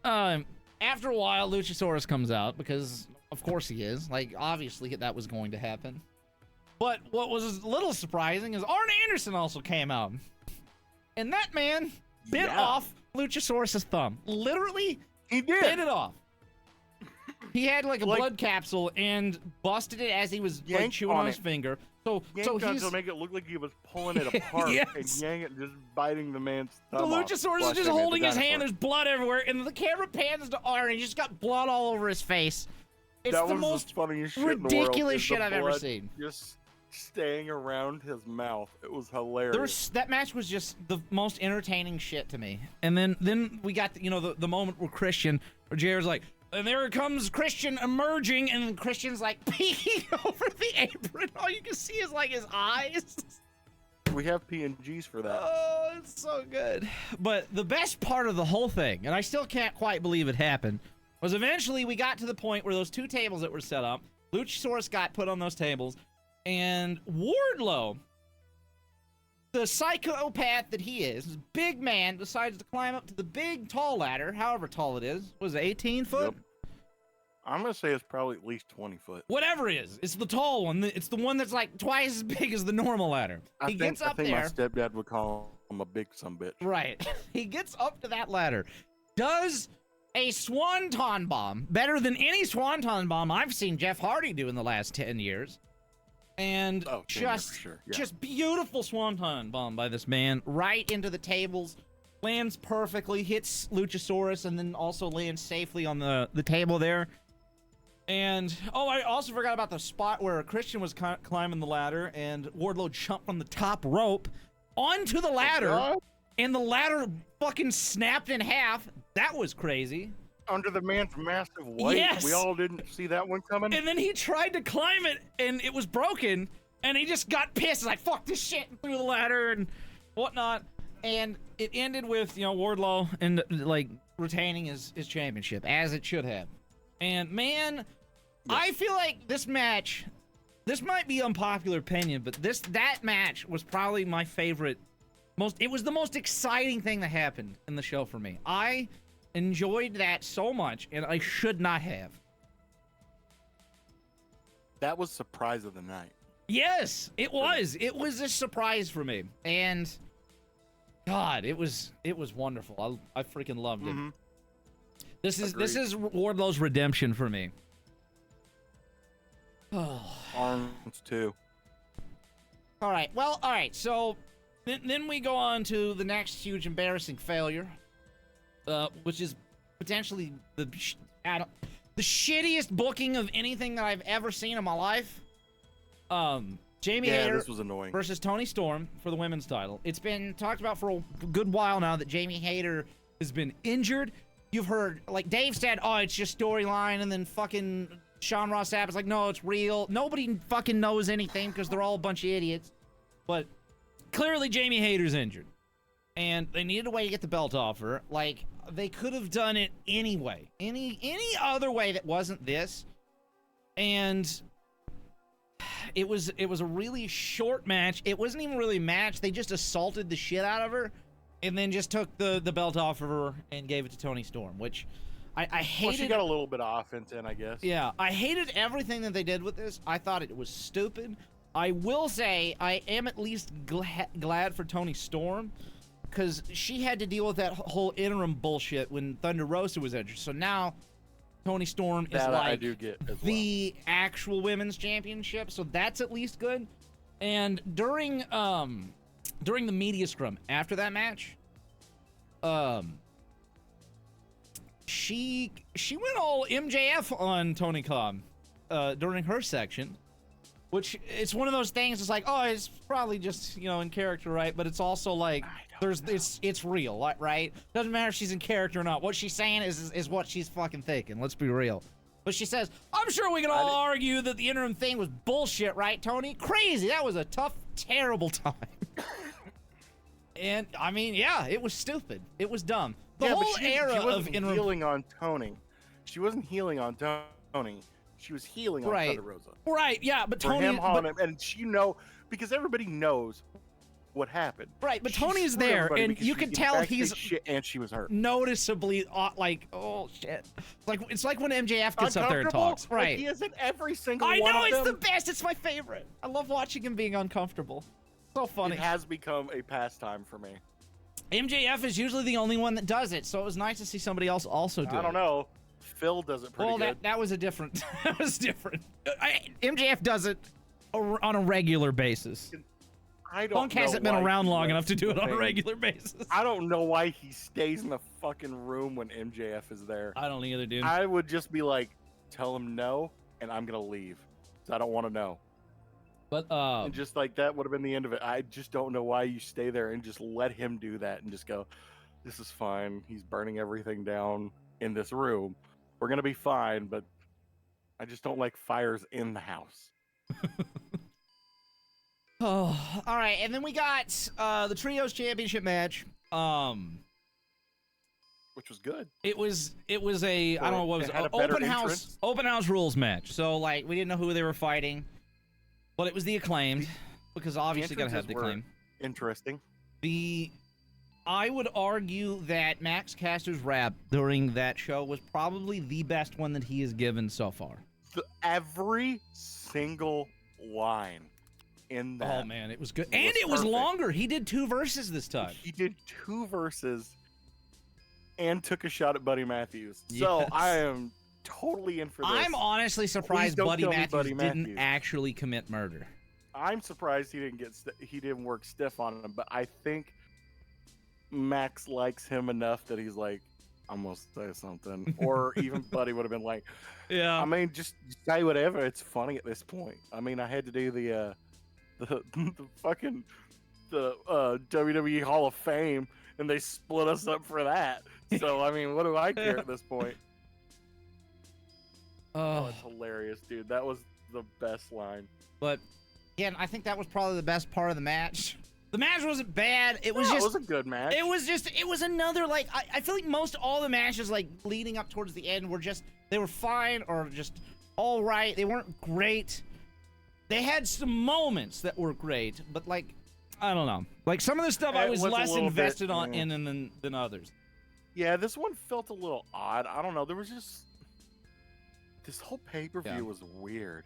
after a while, Luchasaurus comes out, because, of course he is. Like, obviously that was going to happen. But what was a little surprising is Arn Anderson also came out. And that man bit off Luchasaurus' thumb. Literally, he did. Bit it off. He had like a blood capsule and busted it as he was like chewing on his finger. So he's to make it look like he was pulling it apart yes. and yanking it, just biting the man's thumb The off. Luchasaurus is just holding his hand. There's blood everywhere, and the camera pans to Arn, and he just got blood all over his face. It's that the was most the funniest shit ridiculous in the world, shit I've ever blood seen. Just staying around his mouth. It was hilarious. That match was just the most entertaining shit to me. And then we got the moment where JR's like, and there comes Christian emerging, and Christian's like peeking over the apron. All you can see is like his eyes. We have PNGs for that. Oh, it's so good. But the best part of the whole thing, and I still can't quite believe it happened, was eventually we got to the point where those two tables that were set up, Luchasaurus got put on those tables, and Wardlow, the psychopath that he is, big man, decides to climb up to the big tall ladder, however tall it is. Was it 18 foot? Yep. I'm going to say it's probably at least 20 foot. Whatever it is. It's the tall one. It's the one that's like twice as big as the normal ladder. I think my stepdad would call him a big sumbitch. Right. He gets up to that ladder, does a swanton bomb, better than any swanton bomb I've seen Jeff Hardy do in the last 10 years. And just beautiful swanton bomb by this man, right into the tables, lands perfectly, hits Luchasaurus, and then also lands safely on the table there. And, I also forgot about the spot where Christian was climbing the ladder, and Wardlow jumped from the top rope onto the ladder, and the ladder fucking snapped in half. That was crazy. Under the man's massive weight. Yes. We all didn't see that one coming. And then he tried to climb it, and it was broken, and he just got pissed. He's like, fuck this shit, and threw the ladder and whatnot. And it ended with, Wardlow and like retaining his championship, as it should have. And man, yes. I feel like this match, this might be unpopular opinion, but that match was probably my favorite. It was the most exciting thing that happened in the show for me. I enjoyed that so much, and I should not have. That was surprise of the night. Yes, it was. It was a surprise for me, and God, it was wonderful. I freaking loved it. Mm-hmm. This is Wardlow's redemption for me. Oh. Arms too. All right. So then we go on to the next huge embarrassing failure, which is potentially the shittiest booking of anything that I've ever seen in my life. Jamie Hayter this was annoying. versus Toni Storm for the women's title. It's been talked about for a good while now that Jamie Hayter has been injured. You've heard, like Dave said, it's just storyline, and then fucking Sean Ross Sapp is like, no, it's real. Nobody fucking knows anything because they're all a bunch of idiots. But clearly Jamie Hayter's injured, and they needed a way to get the belt off her. Like, they could have done it anyway, any other way that wasn't this. And it was a really short match. It wasn't even really a match. They just assaulted the shit out of her, and then just took the belt off of her and gave it to Toni Storm, which I hated. Well, she got a little bit of offense in, I guess. Yeah, I hated everything that they did with this. I thought it was stupid. I will say I am at least glad for Toni Storm, because she had to deal with that whole interim bullshit when Thunder Rosa was injured. So now Toni Storm is like the actual women's championship. So that's at least good. And during the media scrum after that match, she went all MJF on Tony Khan during her section, which it's one of those things. It's like, it's probably just in character, right? But it's also like it's real, right? Doesn't matter if she's in character or not. What she's saying is what she's fucking thinking. Let's be real. But she says, I'm sure we can all argue that the interim thing was bullshit, right, Tony? Crazy. That was a tough, terrible time. And I mean, yeah, it was stupid. It was dumb. The whole era of interim healing on Tony. She wasn't healing on Tony. She was healing on Thunder Rosa. Right, yeah, but Tony... and because everybody knows what happened. Right, but Tony's there, and you can tell he's... shit, and she was hurt. Noticeably, like, oh, shit. It's like when MJF gets up there and talks. Right. Like he is in every single one of them. I know, it's the best. It's my favorite. I love watching him being uncomfortable. So funny. It has become a pastime for me. MJF is usually the only one that does it, so it was nice to see somebody else also do it. I don't know. Phil does it pretty Well, good. that was a different. That was different. MJF does it on a regular basis. I don't Punk know hasn't been why around he long lets enough to do it on a thing- regular basis. I don't know why he stays in the fucking room when MJF is there. I don't either, dude. I would just be like, tell him no, and I'm gonna leave. 'Cause I don't want to know. But And just like that would have been the end of it. I just don't know why you stay there and just let him do that and just go, this is fine. He's burning everything down in this room. We're gonna be fine, but I just don't like fires in the house. oh, all right. And then we got the trios championship match. Which was good. It was a I don't know what it was, It had a better open house rules match. So like we didn't know who they were fighting, but it was the Acclaimed because obviously gotta have the entrances Acclaimed. Interesting. I would argue that Max Caster's rap during that show was probably the best one that he has given so far. Every single line in that. Oh man, it was good, was and it was perfect. longer. He did 2 verses this time. He did 2 verses and took a shot at Buddy Matthews. So Yes. I am totally in for this. I'm honestly surprised don't Buddy kill me, Matthews Buddy didn't Matthews. actually commit murder. I'm surprised he didn't work stiff on him, but I think Max likes him enough that he's like, I'm gonna say something. Or even Buddy would have been like, Yeah. I mean, just say whatever. It's funny at this point. I mean, I had to do the fucking WWE Hall of Fame, and they split us up for that. So I mean, what do I care at this point? Oh, it's hilarious, dude. That was the best line. But again, I think that was probably the best part of the match. The match wasn't bad. It was just. It was a good match. It was another like I feel like most all the matches like leading up towards the end were just they were fine or just all right. They weren't great. They had some moments that were great, but like I don't know. Like some of the stuff I It was was a less little invested bit, on yeah. in than others. Yeah, this one felt a little odd. I don't know. There was just this whole pay-per-view Yeah. was weird.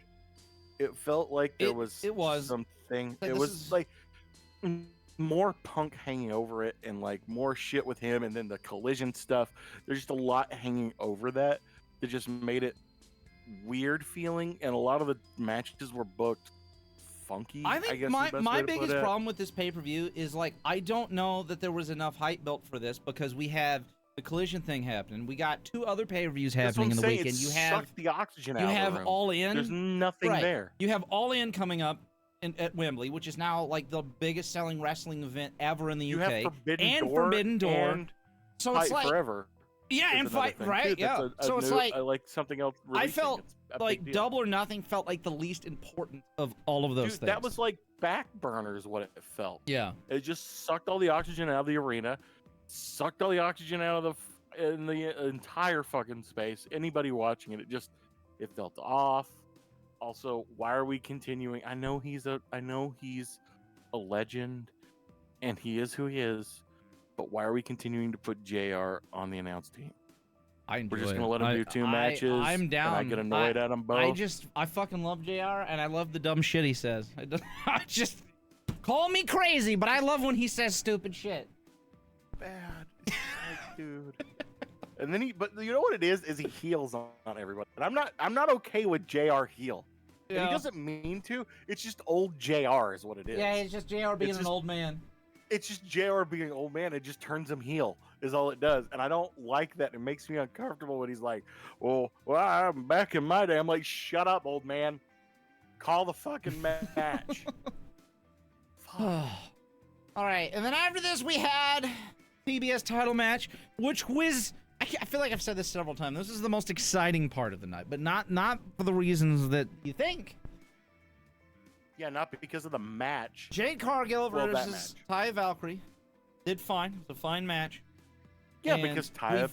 It felt like there It was was. something. Like, It this was is- like more Punk hanging over it and like more shit with him and then the collision stuff. There's just a lot hanging over that just made it weird feeling, and a lot of the matches were booked funky. I think guess my is the best way to put biggest it. problem with this pay-per-view is like I don't know that there was enough hype built for this because we have the collision thing happening. We got 2 other pay-per-views That's what happening in I'm the saying. weekend. It You have sucked the oxygen out you of the have room. All In. There's nothing Right. there. You have All In coming up at Wembley, which is now like the biggest selling wrestling event ever in the You UK. have Forbidden and Door Forbidden Door. and So Fight it's like Forever. yeah, is and another Fight thing, right, too. yeah. That's So it's like something else. I releasing. felt It's a like big deal. Double or Nothing felt like the least important of all of those Dude, things. that was like back burners. What it felt. yeah. It just sucked all the oxygen out of the arena, sucked all the oxygen out of in the entire fucking space. Anybody watching it, it felt off. Also, why are we continuing? I know he's a legend, and he is who he is. But why are we continuing to put JR on the announce team? I enjoy We're just it. gonna let him do 2 matches. I'm down. And I get annoyed at them both. I fucking love JR and I love the dumb shit he says. I just call me crazy, but I love when he says stupid shit. Bad, It's like, dude. And then but you know what it is he heals on everybody. And I'm not okay with JR heel. And he doesn't mean to. It's just old JR is what it is. Yeah, it's just JR being It's an just- old man. It's just JR being an old man. It just turns him heel is all it does. And I don't like that. It makes me uncomfortable when he's like, well, I'm back in my day. I'm like, shut up, old man. Call the fucking match. All right, and then after this we had TBS title match, which was I feel like I've said this several times. This is the most exciting part of the night, but not for the reasons that you think. Yeah, not because of the match. Jade Cargill Well, that versus Taya Valkyrie did fine. It was a fine match. Yeah, And because Taya,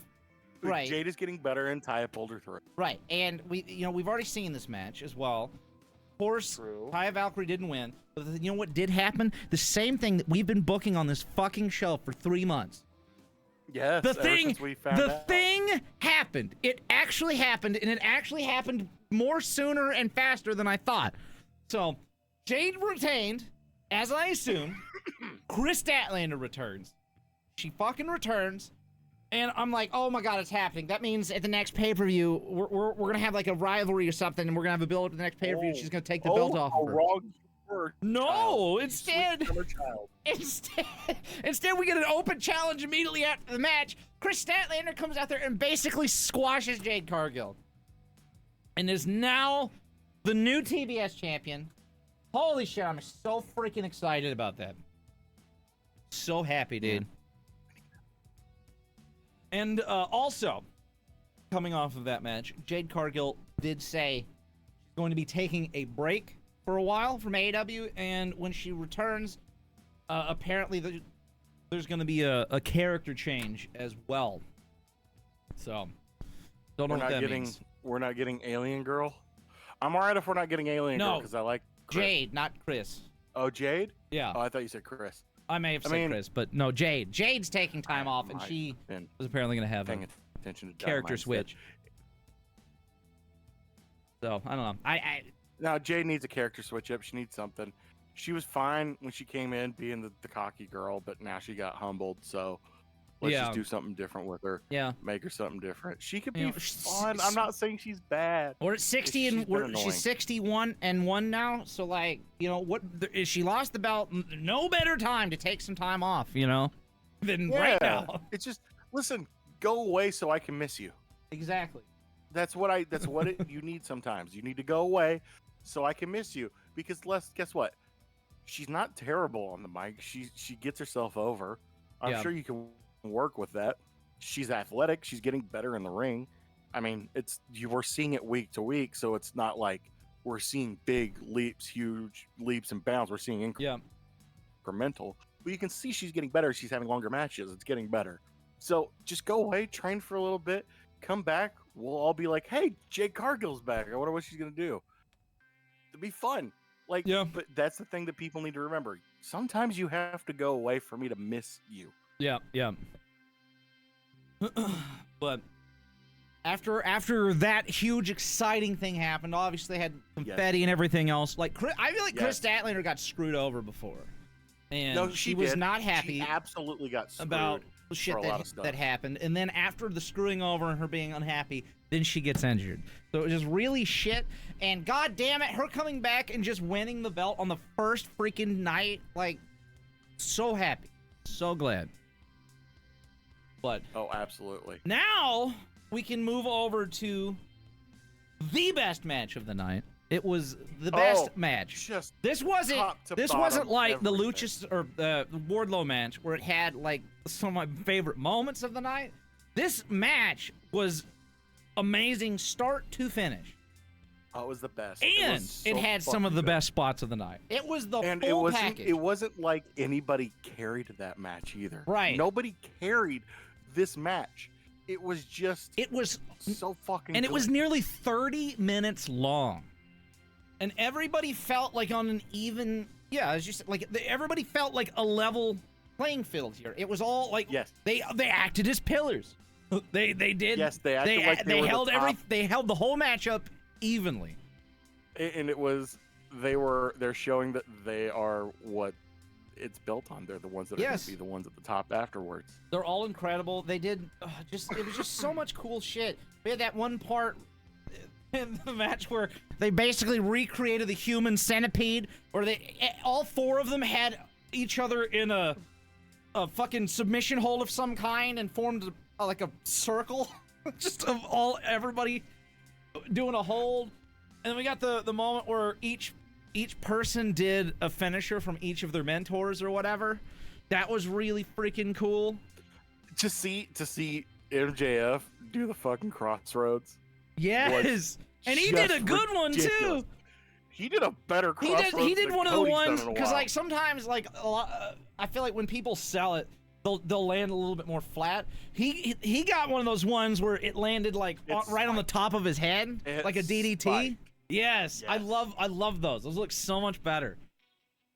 right. Jade is getting better, and Taya pulled her through. Right, and we've already seen this match as well. Of course, True. Taya Valkyrie didn't win, but you know what did happen? The same thing that we've been booking on this fucking show for 3 months. Yes, The ever thing, since we found out. happened. It actually happened, and it actually happened more sooner and faster than I thought. So, Jade retained, as I assume. Chris Statlander returns. She fucking returns, And I'm like, oh my god, it's happening. That means at the next pay-per-view, we're gonna have like a rivalry or something, and we're gonna have a build up to the next pay-per-view. And she's gonna take the belt off of her. Wrong word, No, child. instead, Child. instead we get an open challenge immediately after the match. Chris Statlander comes out there and basically squashes Jade Cargill, and is now the new TBS champion. Holy shit, I'm so freaking excited about that. So happy, dude. And also, coming off of that match, Jade Cargill did say she's going to be taking a break for a while from AEW, and when she returns, apparently there's going to be a character change as well. So, don't know what that means. We're not getting Alien Girl. I'm alright if we're not getting Alien Girl because I like Chris. Jade, not Chris. Oh, Jade? Yeah. Oh, I thought you said Chris. I may have said Chris, but no, Jade. Jade's taking time off, and she was apparently going to have a character switch. So, I don't know. Now, Jade needs a character switch up. She needs something. She was fine when she came in being the cocky girl, but now she got humbled, so let's just do something different with her. Yeah. Make her something different. She could be fun. I'm not saying she's bad. We're at 60 and she's 61 and 1 now, so like, you know, what is she lost the belt? No better time to take some time off, you know, than right now. It's just listen, go away so I can miss you. Exactly. That's what you need sometimes. You need to go away so I can miss you because guess what? She's not terrible on the mic. She gets herself over. I'm sure you can work with that. She's athletic. She's getting better in the ring. I mean, we're seeing it week to week, so it's not like we're seeing big leaps, huge leaps and bounds. We're seeing incremental. But you can see she's getting better. She's having longer matches. It's getting better. So just go away, train for a little bit, come back. We'll all be like, hey, Jade Cargill's back. I wonder what she's gonna do. It'll be fun. But that's the thing that people need to remember. Sometimes you have to go away for me to miss you. Yeah. But after that huge exciting thing happened, obviously they had confetti and everything else. Like I feel like Chris Statlander got screwed over before, and she was not happy. She absolutely got screwed about shit that happened. And then after the screwing over and her being unhappy, then she gets injured. So it was just really shit. And god damn it, her coming back and just winning the belt on the first freaking night, like, so happy, so glad. But oh, absolutely. Now we can move over to the best match of the night. It was the best match. This wasn't like the Luchas or the Wardlow match where it had like some of my favorite moments of the night. This match was amazing start to finish. Oh, it was the best. And it had some of the best spots of the night. It was the full package. It wasn't like anybody carried that match either. Right. Nobody carried this match. It was so fucking and good. It was nearly 30 minutes long. And everybody felt like on an even, it's just like everybody felt like a level playing field here. It was all like they acted as pillars. They did. Yes, they acted like they held they held the whole match up evenly. And it was they're showing that they are what it's built on. They're the ones that are going to be the ones at the top afterwards. They're all incredible. They did it was just so much cool shit. We had that one part in the match where they basically recreated the human centipede, where all four of them had each other in a fucking submission hold of some kind and formed like a circle just of everybody doing a hold. And then we got the moment where each person did a finisher from each of their mentors or whatever. That was really freaking cool. To see MJF do the fucking crossroads. Yes, and he did a good one too. He did a better crossroads. He did one of the ones because like sometimes like a lot. I feel like when people sell it, they'll land a little bit more flat. He got one of those ones where it landed like right on the top of his head, like a DDT. Spike. Yes, I love those. Those look so much better.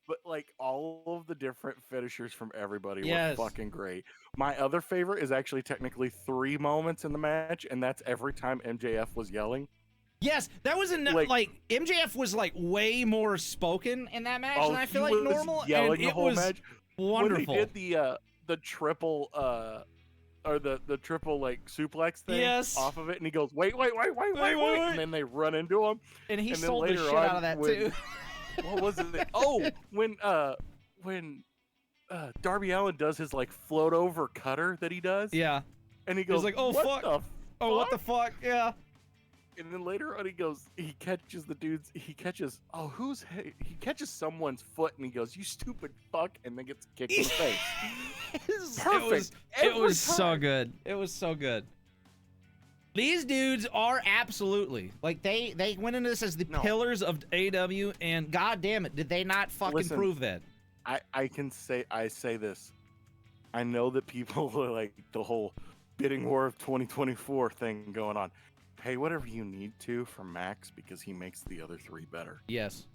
But like all of the different finishers from everybody were fucking great. My other favorite is actually technically 3 moments in the match, and that's every time MJF was yelling. Yes, that was like MJF was like way more spoken in that match, and I feel like normal. Yelling and the whole match. Wonderful. When they did the triple or the triple like suplex thing Yes. off of it, and he goes, wait, and then they run into him. And he And then sold the later shit on, out of that when- too. What was it? Oh, when Darby Allin does his like float over cutter that he does, Yeah. and he goes like, "Oh, what fuck. the Oh, what the fuck?" fuck? Yeah. And then later on, he catches the dude's, he catches someone's foot, and he goes, "You stupid fuck," and then gets kicked in the face. Perfect. It was Every so time. good. It was so good. These dudes are absolutely like they went into this as the No. pillars of AEW, and god damn it, did they not fucking Listen, prove that? I say this. I know that people are like the whole bidding war of 2024 thing going on. Pay whatever you need to for Max because he makes the other three better. Yes.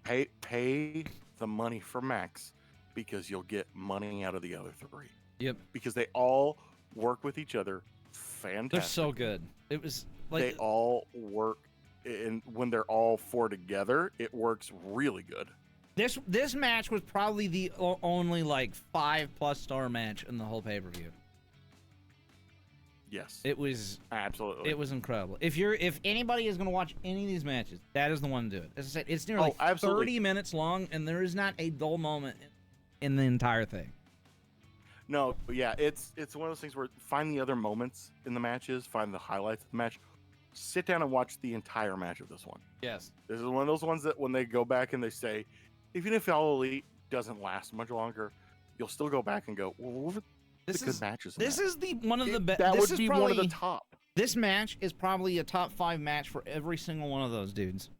Pay the money for Max because you'll get money out of the other three. Yep. Because they all work with each other. Fantastic. They're so good. It was like They all work, and when they're all four together, it works really good. this match was probably the only like 5+ star match in the whole pay-per-view. Yes. It was Absolutely. It was incredible. If anybody is going to watch any of these matches, that is the one to do it. As I said, it's nearly 30 minutes long, and there is not a dull moment in the entire thing. No, yeah, it's one of those things where find the other moments in the matches, find the highlights of the match, sit down and watch the entire match of this one. Yes. This is one of those ones that when they go back and they say, even if All Elite doesn't last much longer, you'll still go back and go, well, what were the good matches? This is the one of the best. That this would is be probably, one of the top. This match is probably a top 5 match for every single one of those dudes.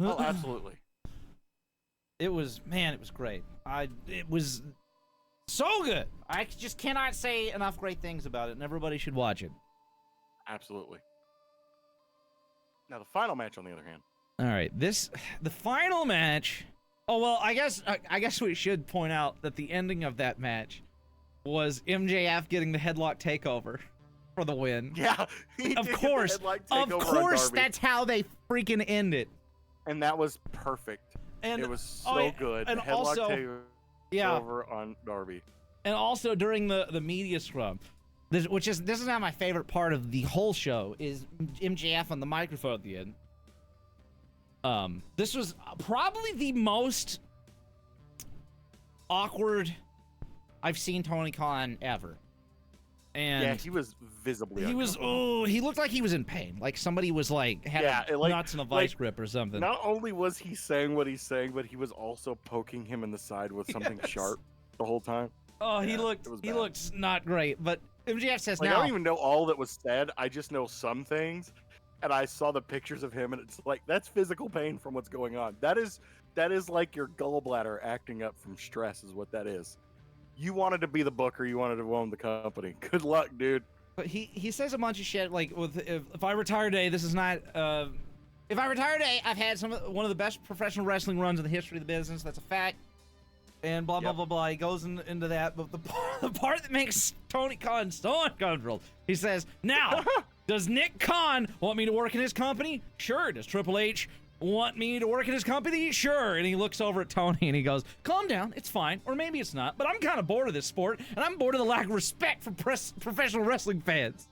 Oh, absolutely. It was great. It was so good. I just cannot say enough great things about it, and everybody should watch it. Absolutely. Now the final match, on the other hand. All right, the final match. Oh well, I guess we should point out that the ending of that match was MJF getting the headlock takeover for the win. Yeah, Of course, that's how they freaking end it. And that was perfect. And it was so good. And headlock also, takeover on Darby. And also during the media scrum, this is not my favorite part of the whole show, is MJF on the microphone at the end. This was probably the most awkward I've seen Tony Khan ever. And yeah, he was visibly he looked like he was in pain. Like somebody was like had nuts in a vice grip or something. Not only was he saying what he's saying, but he was also poking him in the side with something sharp the whole time. Oh, he looked not great, but MJF says I now. don't even know all that was said. I just know some things. And I saw the pictures of him, and it's like, that's physical pain from what's going on. That is like your gallbladder acting up from stress is what that is. You wanted to be the booker. You wanted to own the company. Good luck, dude. But he says a bunch of shit like, if I retire today, this is not... if I retire today, I've had one of the best professional wrestling runs in the history of the business. That's a fact. And blah, blah, blah, blah. He goes into that. But the part that makes Tony Khan so uncomfortable, he says, now... Does Nick Khan want me to work in his company? Sure. Does Triple H want me to work in his company? Sure. And he looks over at Tony and he goes, calm down. It's fine. Or maybe it's not. But I'm kind of bored of this sport. And I'm bored of the lack of respect for professional wrestling fans.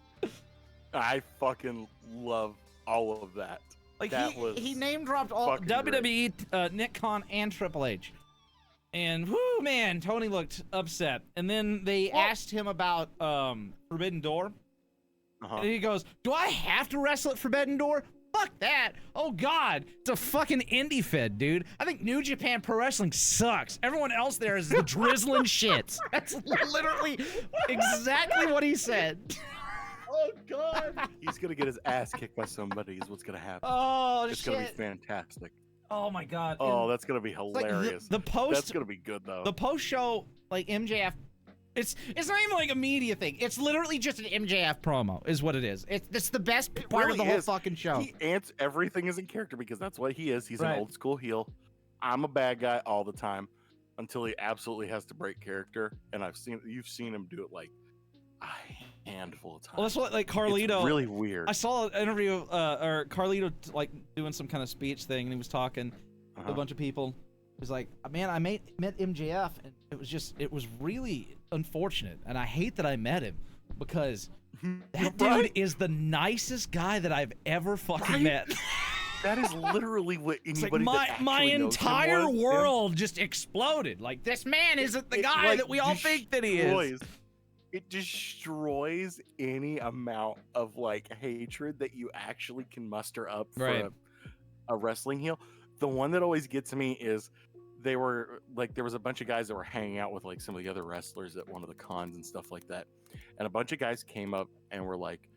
I fucking love all of that. Like that he name dropped all WWE, Nick Khan, and Triple H. And whoo, man, Tony looked upset. And then they asked him about Forbidden Door. And he goes, do I have to wrestle at Forbidden Door? Fuck that. Oh, God. It's a fucking indie fed, dude. I think New Japan Pro Wrestling sucks. Everyone else there is the drizzling shits. That's literally exactly what he said. Oh, God. He's going to get his ass kicked by somebody is what's going to happen. Oh, it's going to be fantastic. Oh, my God. Oh, that's going to be hilarious. Like that's going to be good, though. The post-show, like, MJF... It's not even like a media thing. It's literally just an MJF promo, is what it is. It's the best part of the whole fucking show. Everything is in character because that's what he is. He's an old school heel. I'm a bad guy all the time until he absolutely has to break character. And you've seen him do it like a handful of times. Well, that's what like Carlito. It's really weird. I saw an interview or Carlito like doing some kind of speech thing, and he was talking to a bunch of people. He was like, man, I met MJF, and it was really unfortunate, and I hate that I met him. because that Right? dude is the nicest guy that I've ever fucking Right? met. That is literally what It's anybody like that my actually knows him entire was, world just exploded. Like, this man isn't the it, guy like, that we all think that he is. It destroys any amount of like hatred that you actually can muster up for Right. a wrestling heel. The one that always gets me is they were like, there was a bunch of guys that were hanging out with like some of the other wrestlers at one of the cons and stuff like that, and a bunch of guys came up and were like,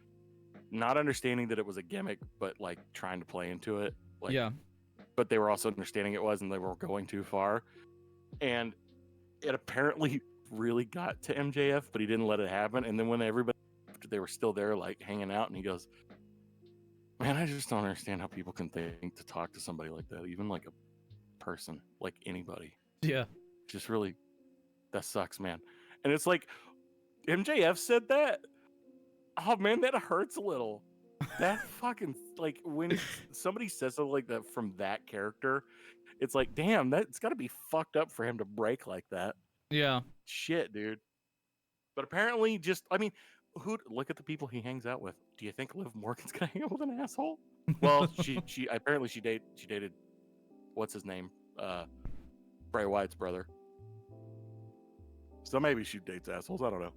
not understanding that it was a gimmick, but like trying to play into it, like, Yeah. but they were also understanding it was, and they were going too far, and it apparently really got to MJF, but he didn't let it happen. And then when everybody, they were still there like hanging out, and he goes, man, I just don't understand how people can think to talk to somebody like that, even like a person, like anybody. Yeah. Just really, that sucks, man. And it's like, MJF said that. Oh man, that hurts a little. That fucking, like, when somebody says something like that from that character, it's like, damn, that's got to be fucked up for him to break like that. Yeah. Shit, dude. But apparently, just, I mean, who, look at the people he hangs out with. Do you think Liv Morgan's gonna hang out with an asshole? Well, she apparently she dated, what's his name, Bray Wyatt's brother. So maybe she dates assholes. I don't know.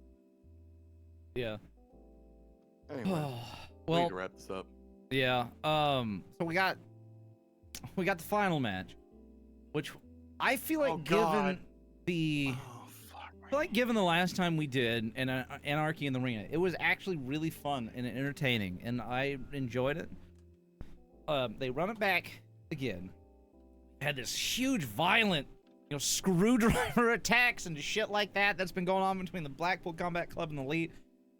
Yeah. Anyway, we well, need to wrap this up. yeah. So we got the final match, which I feel like God. I feel like given the last time we did an Anarchy in the Arena, it was actually really fun and entertaining, and I enjoyed it. They run it back again. Had this huge, violent, screwdriver attacks and shit like that that's been going on between the Blackpool Combat Club and the Elite.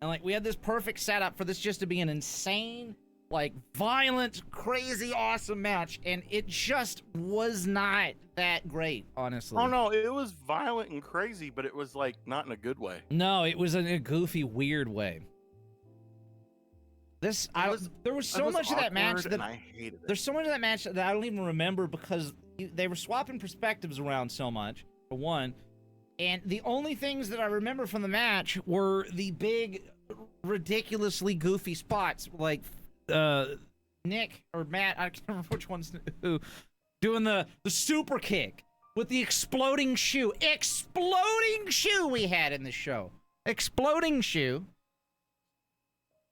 And like, we had this perfect setup for this just to be an insane, like, violent, crazy, awesome match, and it just was not that great, honestly. Oh no, it was violent and crazy, but it was like not in a good way. No, it was in a goofy, weird way. There was so much of that match that I hated it. There's so much of that match that I don't even remember because they were swapping perspectives around so much, for one. And the only things that I remember from the match were the big, ridiculously goofy spots, like Nick or Matt, I can't remember which one's who, doing the super kick with the exploding shoe. Exploding shoe we had in the show. Exploding shoe.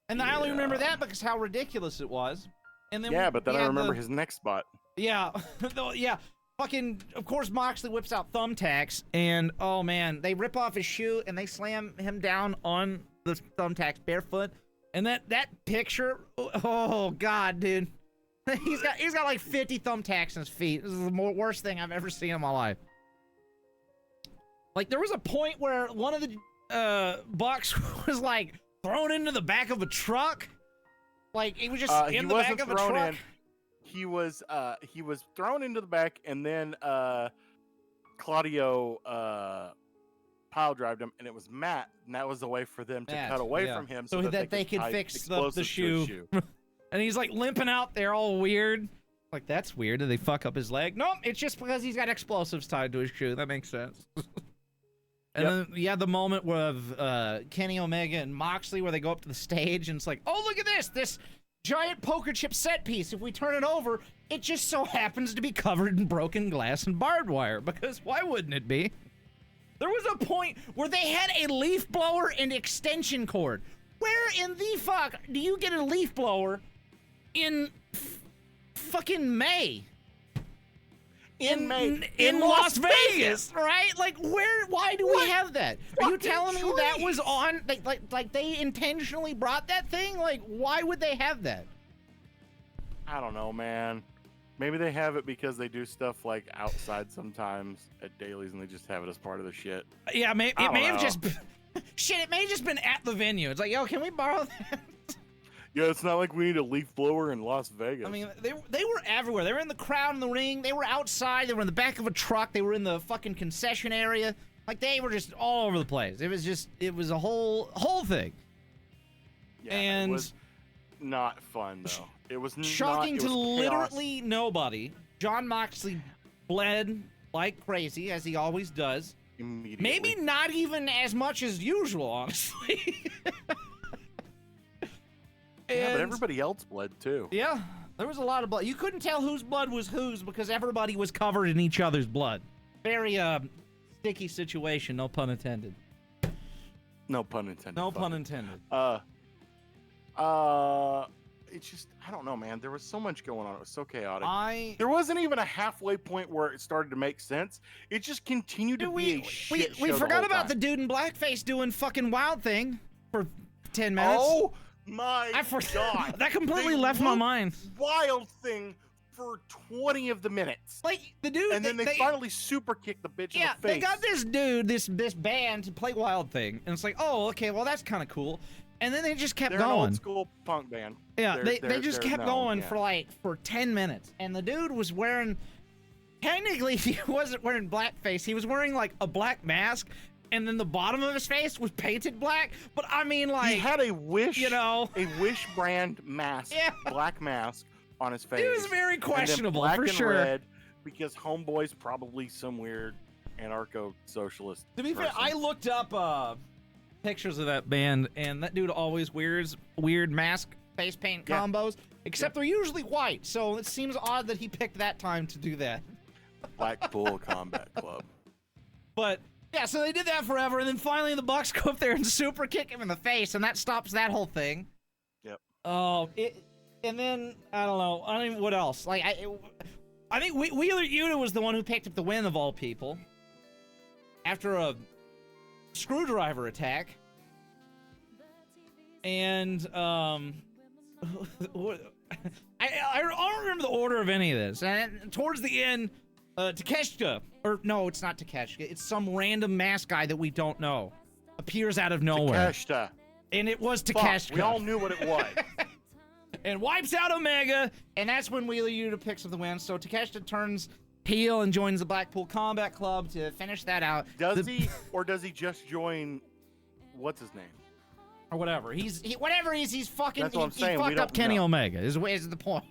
And I only remember that because how ridiculous it was. And then but then I remember his next spot. Yeah, yeah. Fucking, of course, Moxley whips out thumbtacks, and oh man, they rip off his shoe and they slam him down on the thumbtacks barefoot. And that picture, oh god, dude, he's got like 50 thumbtacks in his feet. This is the worst thing I've ever seen in my life. Like, there was a point where one of the Bucks was like thrown into the back of a truck. Like, he was just in the back of a truck. He was thrown into the back, and then Claudio pile drived him, and it was Matt, and that was the way for them to cut away from him so that they could fix the shoe. And he's like limping out there all weird. Like, that's weird. Did they fuck up his leg? Nope, it's just because he's got explosives tied to his shoe. That makes sense. And then you had the moment with Kenny Omega and Moxley where they go up to the stage, and it's like, oh, look at this giant poker chip set piece. If we turn it over, it just so happens to be covered in broken glass and barbed wire, because why wouldn't it be? There was a point where they had a leaf blower and extension cord. Where in the fuck do you get a leaf blower in fucking May? In Las Vegas, right? Like, why do we have that? Are you telling me that was on, like they intentionally brought that thing? Like, why would they have that? I don't know, man. Maybe they have it because they do stuff like outside sometimes at dailies, and they just have it as part of the shit. Yeah, it may have just shit. It may have just been at the venue. It's like, yo, can we borrow that? Yeah, it's not like we need a leaf blower in Las Vegas. I mean, they were everywhere. They were in the crowd in the ring. They were outside. They were in the back of a truck. They were in the fucking concession area. Like, they were just all over the place. It was a whole thing. Yeah, and it was not fun though. It was shocking to literally nobody. John Moxley bled like crazy, as he always does. immediately. Maybe not even as much as usual, honestly. Yeah, but everybody else bled too. Yeah, there was a lot of blood. You couldn't tell whose blood was whose because everybody was covered in each other's blood. Very sticky situation, no pun intended. No pun intended. No pun intended. It's just, I don't know, man. There was so much going on. It was so chaotic. There wasn't even a halfway point where it started to make sense. It just continued to be a shit show we the forgot whole about time. the dude in blackface doing fucking Wild Thing for 10 minutes. Oh my God. That completely They left my looped mind. Wild Thing for 20 of the minutes. Like, the dude... And then they finally super kicked the bitch in the face. They got this dude, this band to play Wild Thing. And it's like, oh, okay, well, that's kind of cool. And then they just kept They're going. An old school punk band. Yeah, they just kept going for 10 minutes. And the dude was wearing... Technically, he wasn't wearing blackface. He was wearing, like, a black mask. And then the bottom of his face was painted black. But, I mean, like... He had a Wish... You know... A Wish brand mask. Yeah. Black mask on his face. It was very questionable, and then black for and sure. Red, because Homeboy's probably some weird anarcho-socialist To be fair, person. I looked up pictures of that band, and that dude always wears weird mask face paint combos, except they're usually white, so it seems odd that he picked that time to do that. Blackpool Combat Club. But, yeah, so they did that forever, and then finally the Bucks go up there and super kick him in the face, and that stops that whole thing. Yep. And then, I don't know, I don't even, what else? Like, I think Wheeler Yuta was the one who picked up the win of all people. After a screwdriver attack. And, I don't remember the order of any of this. And towards the end, Takeshita, or no, it's not Takeshita, it's some random mask guy that we don't know, appears out of nowhere. Takeshita. And it was Fuck, Takeshita. we all knew what it was. And wipes out Omega, and that's when Wheeler Yuta picks up the win. So Takeshita turns heel and joins the Blackpool Combat Club to finish that out. Does he, or does he just join, what's his name? Or whatever. He's fucking, That's what I'm saying. He We fucked don't up Kenny know. Omega, is the point.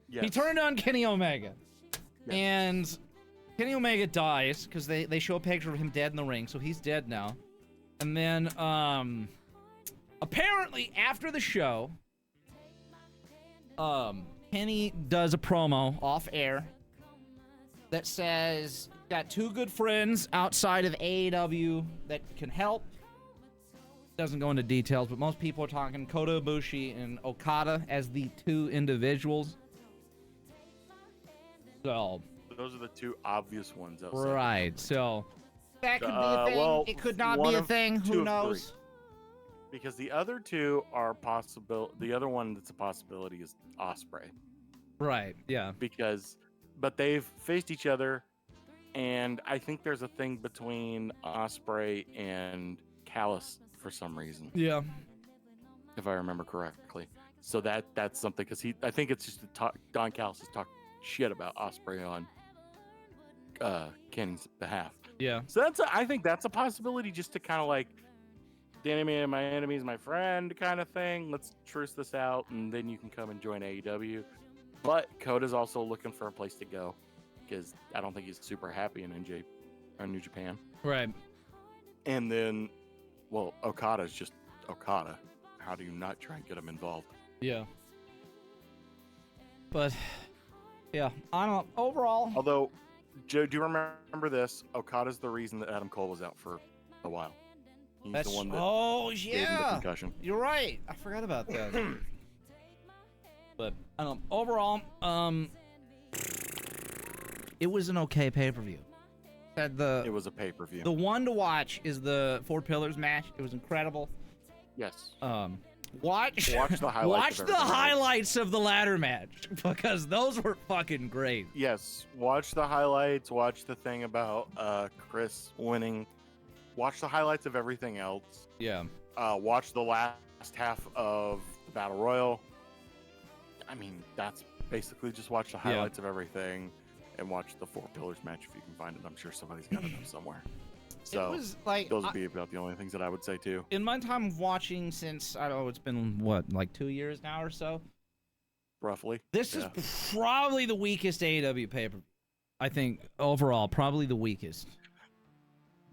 Yes. He turned on Kenny Omega. Yes. And Kenny Omega dies, because they show a picture of him dead in the ring, so he's dead now. And then, apparently, after the show, Kenny does a promo off air that says, got two good friends outside of AEW that can help. Doesn't go into details, but most people are talking Kota Ibushi and Okada as the two individuals. So, those are the two obvious ones outside. right. So, that could be a thing. Well, it could not one be a of thing. two Who of knows? three. Because the other two are possible. The other one that's a possibility is Osprey. Right. Yeah. But they've faced each other, and I think there's a thing between Osprey and Callis for some reason, Yeah. if I remember correctly. So that's something, because I think it's just Don Callis has talked shit about Osprey on Kenny's behalf. Yeah. So I think that's a possibility, just to kind of like, the enemy of my enemy is my friend kind of thing. Let's truce this out, and then you can come and join AEW. But Kota's also looking for a place to go, because I don't think he's super happy in New Japan. Right. And then, well, Okada's just Okada. How do you not try and get him involved? Yeah. But, yeah, I don't. Overall. Although, Joe, do you remember this? Okada's the reason that Adam Cole was out for a while. He's That's, the one that oh gave him the yeah, concussion. you're right. I forgot about that. But I don't know. Overall, it was an okay pay-per-view. It was a pay-per-view. The one to watch is the Four Pillars match. It was incredible. Yes. Watch the highlights. watch of the everything. highlights of the ladder match, because those were fucking great. Yes. Watch the highlights. Watch the thing about Chris winning. Watch the highlights of everything else. Yeah. Watch the last half of the Battle Royal. I mean, that's basically just watch the highlights of everything, and watch the Four Pillars match if you can find it. I'm sure somebody's got it up somewhere. So it was like, those would be about the only things that I would say too. in my time of watching, since I don't know, it's been what, like 2 years now or so. Roughly. This is probably the weakest AEW pay-per-view. I think overall, probably the weakest.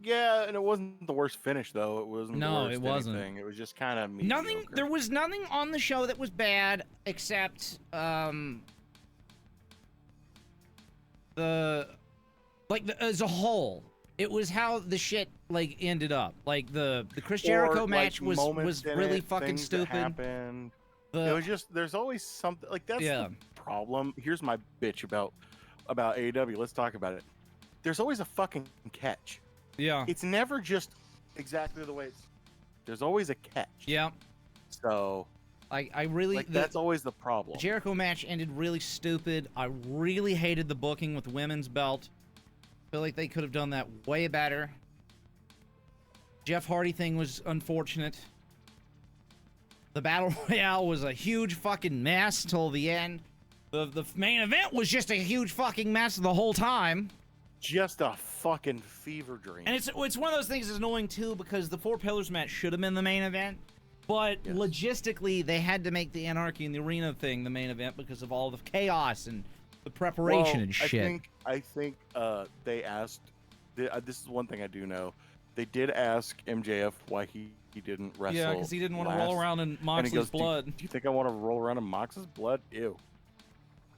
Yeah, and it wasn't the worst finish though. It wasn't. No, the worst it wasn't. anything. It was just kind of Nothing. There was nothing on the show that was bad except as a whole. It was how the shit like ended up. Like the Chris Jericho match was really fucking stupid. It was just there's always something like that's the problem. Here's my bitch about AEW. Let's talk about it. There's always a fucking catch. Yeah. It's never just exactly the way it's. There's always a catch. Yeah. So. I really that's always the problem. The Jericho match ended really stupid. I really hated the booking with the women's belt. Feel like they could have done that way better. Jeff Hardy thing was unfortunate. The Battle Royale was a huge fucking mess till the end. The main event was just a huge fucking mess the whole time. Just a fucking fever dream. And it's one of those things that's annoying too because the Four Pillars match should have been the main event. But logistically, they had to make the Anarchy in the Arena thing the main event because of all the chaos and the preparation and shit. I think they asked. This is one thing I do know. They did ask MJF why he didn't wrestle. Yeah, because he didn't want to roll around in Moxley's blood. Do you think I want to roll around in Mox's blood? Ew.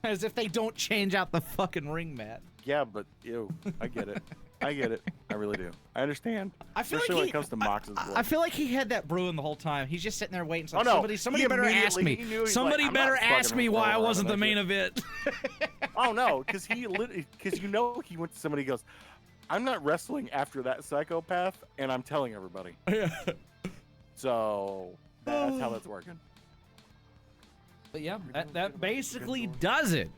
As if they don't change out the fucking ring mat. Yeah, but ew. I get it. I get it. I really do. I understand. Especially when it comes to Mox's blood. I feel like he had that brewing the whole time. He's just sitting there waiting. So somebody better ask me. Somebody better ask me why I wasn't the main event. Oh no, because he went to somebody. He goes, "I'm not wrestling after that psychopath," and I'm telling everybody. Yeah. So that's how that's working. But yeah, that basically does it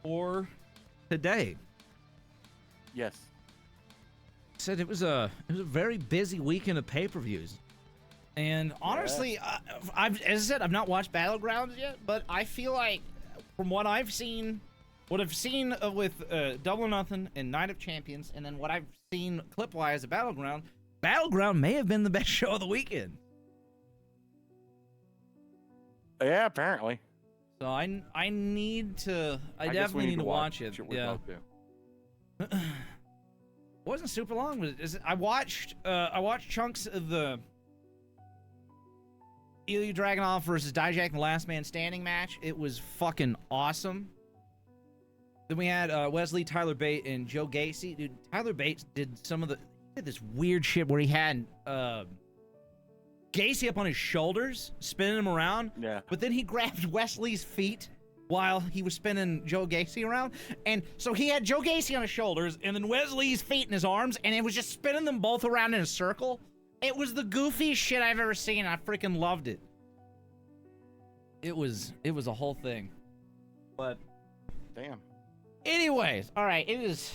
for today. Yes. Said it was a very busy weekend of pay-per-views, and honestly, as I said, I've not watched Battlegrounds yet, but I feel like from what I've seen with Double or Nothing and Night of Champions, and then what I've seen clip-wise of Battleground may have been the best show of the weekend. Yeah, apparently. So I definitely need to watch it. Yeah. Wasn't super long, but I watched chunks of the Ilya Dragunov versus Dijak in the Last Man Standing match. It was fucking awesome. Then we had Wesley, Tyler Bate, and Joe Gacy. Dude, Tyler Bate did this weird shit where he had Gacy up on his shoulders, spinning him around. Yeah. But then he grabbed Wesley's feet while he was spinning Joe Gacy around. And so he had Joe Gacy on his shoulders and then Wesley's feet in his arms, and it was just spinning them both around in a circle. It was the goofiest shit I've ever seen. I freaking loved it. It was a whole thing. But damn. Anyways, all right, it is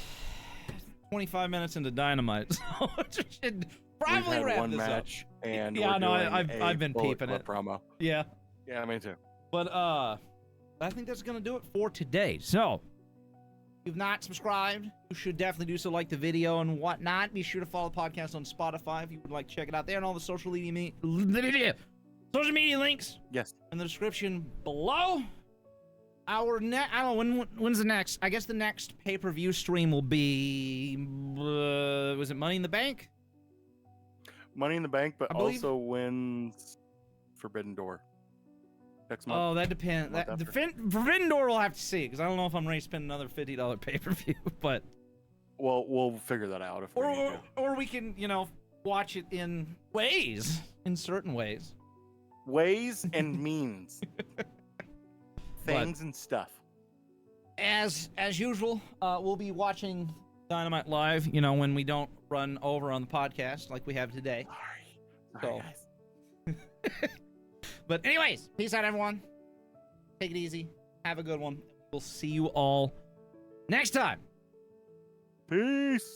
25 minutes into Dynamite, so we should probably wrap one this match up. And yeah, no, I've been peeping it. Promo. Yeah. Yeah, me too. But I think that's gonna do it for today. So, if you've not subscribed, you should definitely do so. Like the video and whatnot. Be sure to follow the podcast on Spotify if you would like to check it out there, and all the social media links. Yes. In the description below. I don't know when's the next. I guess the next pay-per-view stream will be. Was it Money in the Bank? Money in the Bank, but also wins Forbidden Door. Next month. Oh, that depends. Forbidden Door we'll have to see, because I don't know if I'm ready to spend another $50 pay-per-view, but. Well, we'll figure that out if we need to. Or we can, watch it in certain ways. Ways and means. Things and stuff. As usual, we'll be watching Dynamite live, when we don't run over on the podcast like we have today. Sorry guys. But anyways, peace out, everyone. Take it easy. Have a good one. We'll see you all next time. Peace.